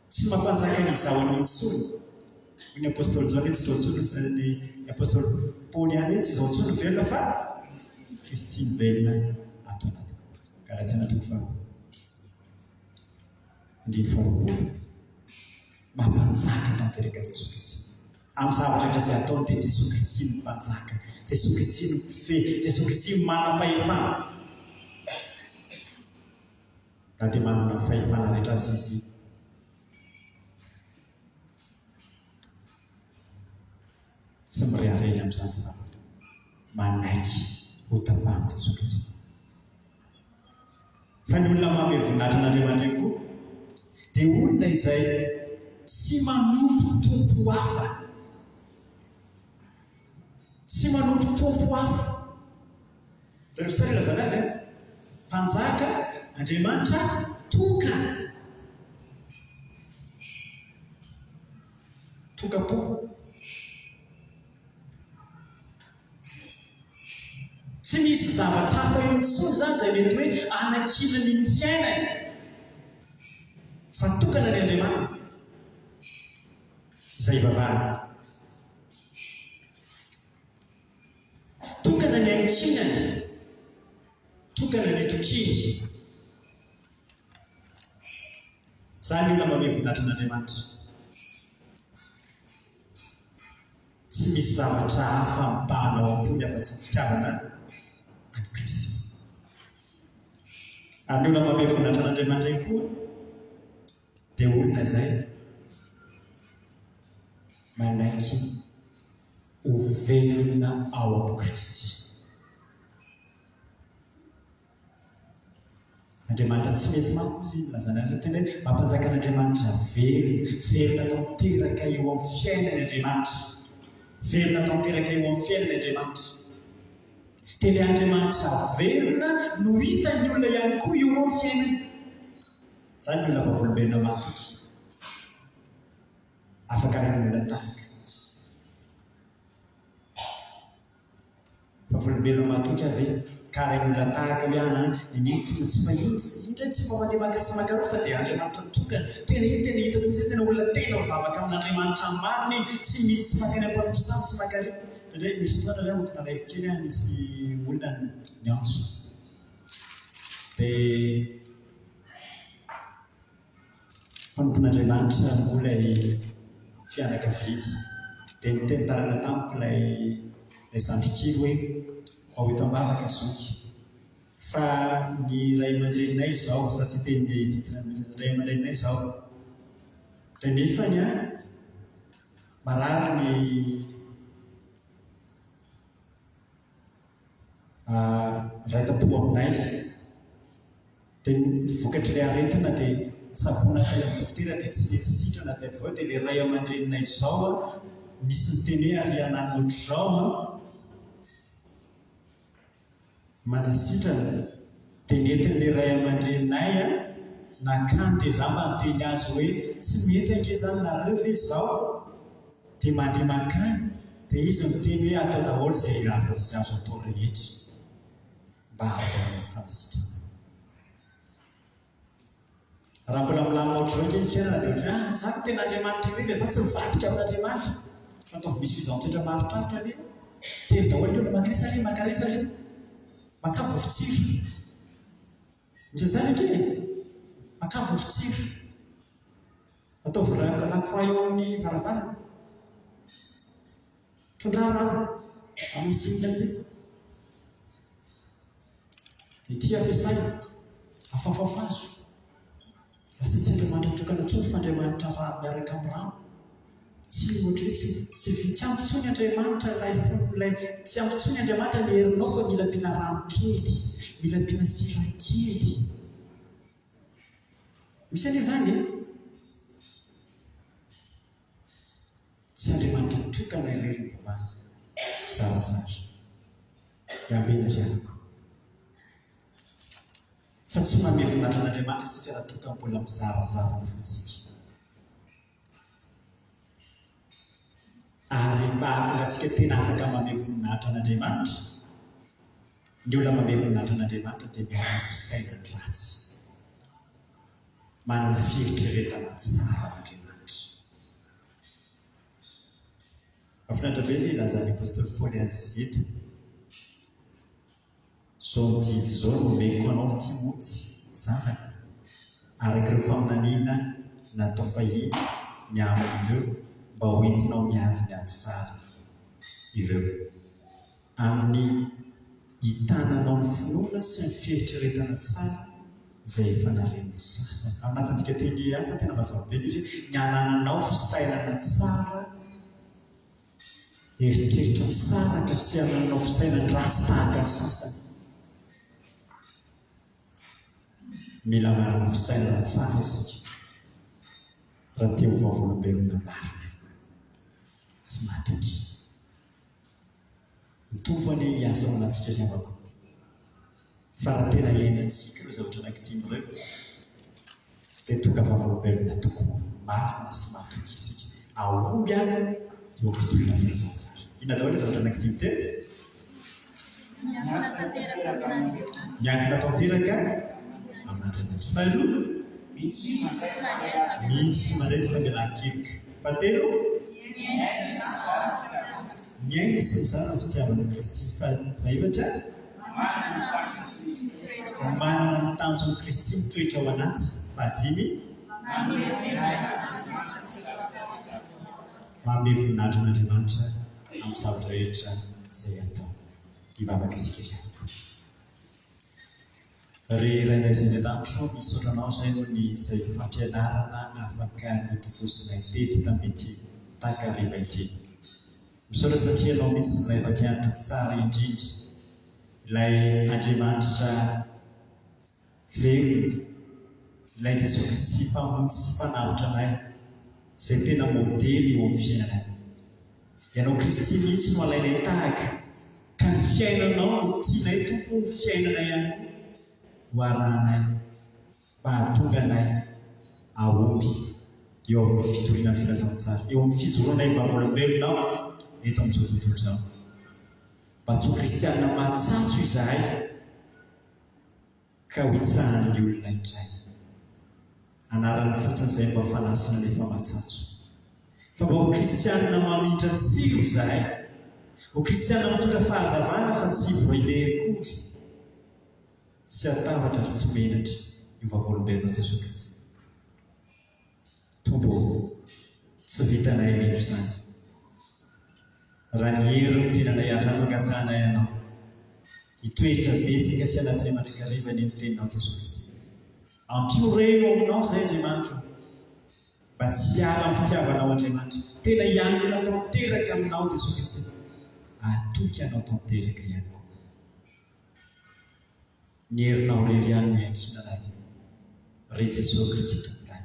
Tsy mampanjaka ny zahoan'ny intsony. Ny apôstôly Jean tsy izao intsony, ny apôstôly Paoly ihany tsy izao intsony velona fa Kristy ny velona ato anatiko. Karaha anatiko fa ndiny faroapolo. Mampanjaka tanteraka Jesosy Kristy. Amin'ny zavatra rehetra izay ataony dia Jesosy Kristy no mpanjaka. Jesosy Kristy no mpife, Jesosy Kristy no manam-pahefana. Raha dia manana fahefana rehetra azy izy, tsy mirehareny amin'izany fa manaiky ho tapahany Jesosy Kristy. Fa ny olona manome voninahitra an'Andriamanitra ihany koa dia olona izay tsy manompo tompo hafa. Tsy manompo tompo hafa. Zay fitsara ilazana azy mpanjaka Andriamanitra toka. Toka-po. Tsy misy zavatra hafa intsony zany izay mety hoe anakinany ny fiainany. Fa tokana ny Andriamanitra. Izay vavahana. Tokana ny ankinany. Tokana ny tokiny. Zany olona manome voninahitra an'Andriamanitra. Tsy misy zavatra hafa mibahanao am-pony afa-tsy ny fitiavana any Kristy. Ary ny olona manome voninahitra an'Andriamanitra ihany koa dia olona izay manaiky ho velona ao am Kristy. Andriamanitra tsy mety manko izy lazana azy tena hoe mampanjaka an'Andriamanitra velona tanteraka eo amin'ny fiainany Andriamanitra. Velona tanteraka eo amin'ny fiainany Andriamanitra. Dia ilay Andriamanitra velona no hitan'ny olona ihany koa eo amin'ny fiainany. Zany ny olona vavolombelona matoky. Afaka ny olona tahaka. Vavolombelona matoky ave karaha ny olona tahaka hoe ny tsy mahitsy indray tsy mba mandeha maka sy makarofa dia Andriamanitra mitokana. Tena hitako izy tena olona tena mivavaka amin'Andriamanitra mariny, tsy misy tsy makany am-pamosavy tsy makary. Indray misy fotoana zay amiko nalahelo kely nisy olona ny antso. Dia mpanompon'Andriamanitra olay fianakaviany. Dia nitentarana tamiko ilay zandrikely hoe ao eto ambavaka zoky. Fa ny ray aman-dreninay izao, sa tsy teny titre ray aman-dreninay izao. Dia nefany marary ny raitapo aminay. Dia vokatry ilay aretina dia tsaboana kely amin'ny dokotera dia tsy mety sitrana. Dia avy eo dia ilay ray aman-dreninay izao nisy nyteny hoe ary anany ohatr'izao manasitrana. Dia nentin'ilay ray aman-dreninay nakany dia za mba niteny azy hoe tsy mety ange zany nareo ve izao dia mandeha makany. Dia izy miteny hoe atao daholo izay azo atao rehetra mba azo fanasitrana. Raha mbola milamina ohatr'izao kely fiainana dia hoe za tena Andriamanitra irery dia za tsy mivadika amin'Andriamanitra. Fataovy misy fizahan-toetra maritraritra ve teny daholo ny olona makaresa makaresa re maka vovotsiry. Misy zany akely maka vovotsiry. Atao volaka lakroa eo amin'ny varavarana. Tondra rano amin'ny simina amin'izay. Ity ampiasaina afafafazo. Asa tsy Andriamanitra tokana intsony fa Andriamanitra raha miaraka amin'ny rano. Tsy ohatra hoe tsy ampy intsony Andriamanitra ilay tsy ampy intsony Andriamanitra ny herinao fa mila ampiana rano kely, mila ampiana sira kely. Misy anie zany tokana irery mba zarazara gambena ziarako fa tsy manome voninahitra an'Andriamanitra isika raha toka mbola mizarazara ny fotsika ary mahatongatsika tena afaka manome voninahitra an'Andriamanitra ny olona manome voninahitra an'Andriamanitra dia miarana fisainany ratsy manana fieritreretana tsara an'Andriamanitra. Mahafinaritra be ny ilazan'ny apôstôly Paoly azy eto. Zao mididy zao nomeko anao Timoty zanaka araka ireo faminaniana natao fahiny ny amin'ireo mba ho entinao miadiny ady tsara ireo amin'ny hitananao ny finoana sy ny fieritreretana tsara izay efa naren'ny sasany. Ao anatintsika teny hafa tena mazava be izy ny anananao fisainana tsara, eritreritra tsara ka tsy anananao fisainana ratsy tahaka ny sasany. Mila manana fisainana tsara isika raha te ho vaovolombelona marina sy matoky. Ny tompony hiasa ao anatsika zavako fa raha tena hiainantsika ireo zavatra anankitimy ireo dia tonga vaovolombelona tokoa marina sy matoky isika aomby any eo fitolona fiasantsara. Inona daholo zavatra anankitimy teny? Miankina tanteraka amin'Andriamanitra. Faharoa, misy mandray ny famelan-kelika. Fahatelo, miaina sy mizara ny fitiavana Kristy. Fahaefatra, manana ny tanjon'i Kristy mitoetra ao anaty. Fahadimy, manome voninahitra an'Andriamanitra amin'ny zavatra rehetra izay atao. Hivavaka isika ziarako. Reheranay izay ny an-danitro misotranao izay no ny izay fampianarana afaka notovosina teto tamin'ity takariva ity. Misaotra satria ianao mihitsy ilay mpampianatra tsara indrindra, ilay Andriamanitra velona, ilay Jesosy Kristy mpamono sy mpanavitra anay, izay tena modely eo amin'ny fiainanay. Ianao Kristy mihitsy no alainay tahaka, ka ny fiainanao no tianay tompo ny fiainanay ihany koa ho arahanay mba hahatonga anay aomby eo amin'ny fitoriana filazantsara, eo amin'ny fijoroanay vaovolombelonao eto amin'izao tontolo izao. Mba tsy ho kristianina mahatsatso izahay ka ho hitsahan'ny olona indray. Anarany fotsiny izay mba fanasina nefa mahatsatso. Fa mba ho kristianina mamindra tsiro izahay, ho kristianina mitondra fahazavana fa tsy broile akory, tsy atavatra ary tsy menatra io vaovolombelona Jesosy Kristy. Tombo, tsy vitanay nefa izany. Raha ny hery ny tenanay aza mangatanay ianao, hitoetra betsika ty anatin'ny mandrakariva ny teninao Jesosy Kristy. Ampioreno aminao izay Andriamanitra, mba tsy hiala amin'ny fitiavanao Andriamanitra. Tena hiankina tanteraka aminao Jesosy Kristy, atoky anao tanteraka ihany koa. Ny herinao rery ihany no iankinanay, re Jesosy Kristy tomponay,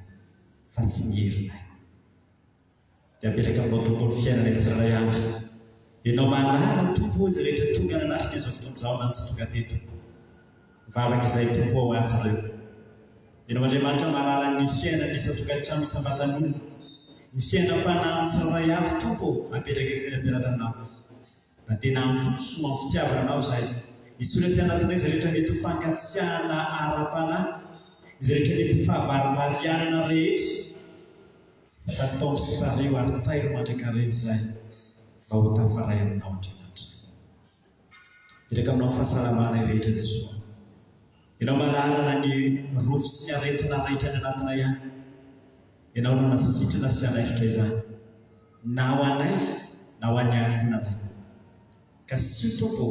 fa tsy ny herinay. Dia apetraka aminao tompo ny fiainanay tsirairay avy. Ianao manala ny tompo izay rehetra tonga nanaritra izao fotoana izao na tsy tonga teto. Vavaka izay tompo ao azy ireo. Ianao Andriamanitra manala ny fiainan'ny isan-tokantrano isam-batan'olona, ny fiainam-panahy tsirairay avy tompo apetraka fiainam-piaratanao. Mba tena hampitsoa amin'ny fitiavananao izahay. Isy olona ty anatinay izay rehetra mety ho fankatsiahana ara-panahy, izay rehetra mety ho fahavaromarianana rehetra, fa tao sy tareo ary tairo mandrakariva izahay mba ho tafaray aminao Andriamanitra. Petraka aminao fahasalamana rehetra Jesosy. Ianao manarana ny rofo sy ny aretina rehetra ny anatina ihany. Ianao no nasitrana sy anaifitra izany, na ho anay na ho any ankonanay. Ka sy tompo,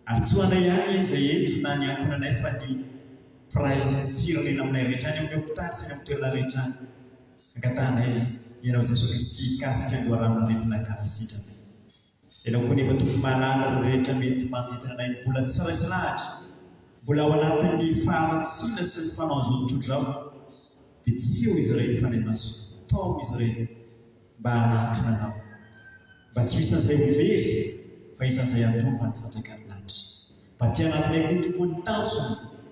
ary tsy ho anay ihany izay eto na ny ankonanay fa ny mpiray firenena aminay rehetra any amin'ny hopitaly sy ny amin'ny toerana rehetra any. Angatanay ianao Jesosy Kristy hikasika angoaranana retina kanasitrana. Ianao koa nefa tompo manala ireo rehetra mety manodidina anay mbola tsy raisilahatra, mbola ao anatin'ny faharatsiana sy ny fanao izao tontolo izao. Dia tsy ho izy ireny fanay maso, tao izy ireny mba hanatona anao, mba tsy isan'izay mivery fa isan'izay atova ny fanjakany lanitra mba ty anatinay koa tokoa ny tanjo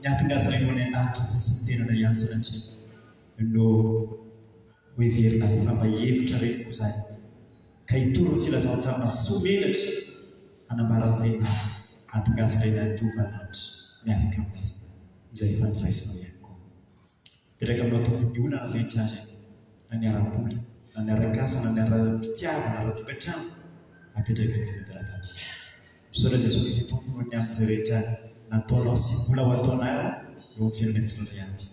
ny atongazy reny any an-danitra fa tsy mitenana ihany sanatria no hoeverina fa mba hevitra reny koa zany ka hitoro ny filazantsara tsy homenatra anambaran-tena atongazy reny atova lanitra miaraka aminay izay faniraisinao ihany koa petraka aminao tompony olana rehetra azy na ny ara-bola na ny arakasa na ny ara-pitiava na ara-tokantrano apetraka filodaratany misaotra Jesosy Kristy tompony ny amin'izay rehetra nataonao sy mbola ho ataonao eo amin'ny fiainana tsirairay avy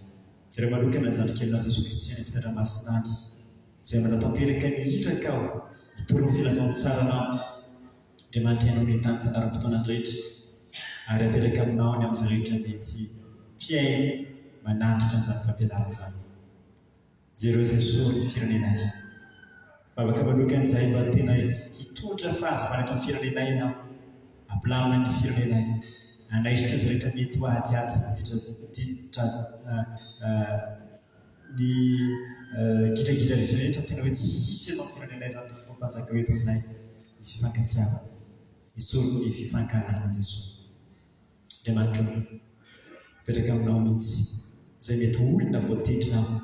jereo manokana ny zandrikelinao Jesosy Kristy any fitara-masinany izay manatanteraka ny hiraka ao mitoro ny filazantsara-nao Andriamanitra hainao ny tany fandaram-potoanany rehetra ary apetraka aminao ny amin'izay rehetra mety fiaino manatitra n'izany fampianarana izany jereo Jesosy ny firenenay afaka manokana izay mba tena hitondra fahazavana eto amin'ny firenenay ianao ampilamina ny firenenay anaisitra izay rehetra mety ho adiady ditra ny gidragidra rehetra tena hoe tsy hisy ianao firenenay zany fampanjaka eto aminay ny fifankatsiavana isolo ny fifankanana Jesosy Andriamanitra petraka aminao mihitsy izay mety olona voatendrinao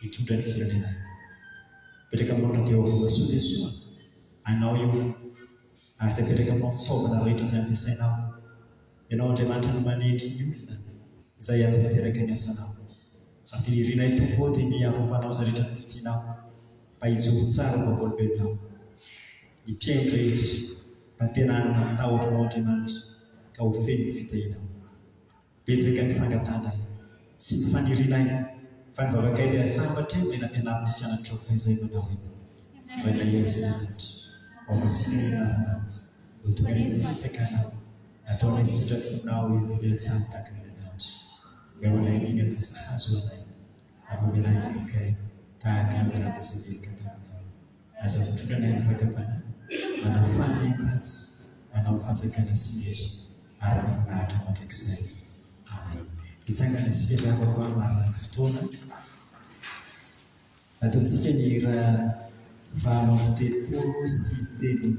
hitondra ny firenenay petraka aminao na dia avoa soa Jesosy anao io ary tapetraka aminao fitaovana rehetra izay ampiasainao ianao Andriamanitra no manendry ny olona izay hanatanteraka ny asanao ary tena irinay tompo dia ny arovanao izay rehetra ny fitianao mba hijory tsara mba olombelonao ny mpiaino rehetra mba tena hanana tahoranao Andriamanitra ka ho feno ny fitahinao betsaka ny fangatana sy ny fanirinay fa ny vavakay dia atambatra eo dia nampianarina ny fianatra faizay manao eo raina eo izay Andriamanitra ao masinina hotokany ny fitsakanao ataonay sitrafonao ety tany tahaka ny Andriamanitra eo anay ninana sy hazo anay amomenay tokay tahaka ny rana izay velika taminay aza mitondranay ny fakapana manafanay ratsy manao fanjakana sy nery ary voninahitra mandrakizay amen hitsangana sika avako marina fotoana ataontsika ny raha 20 sy telo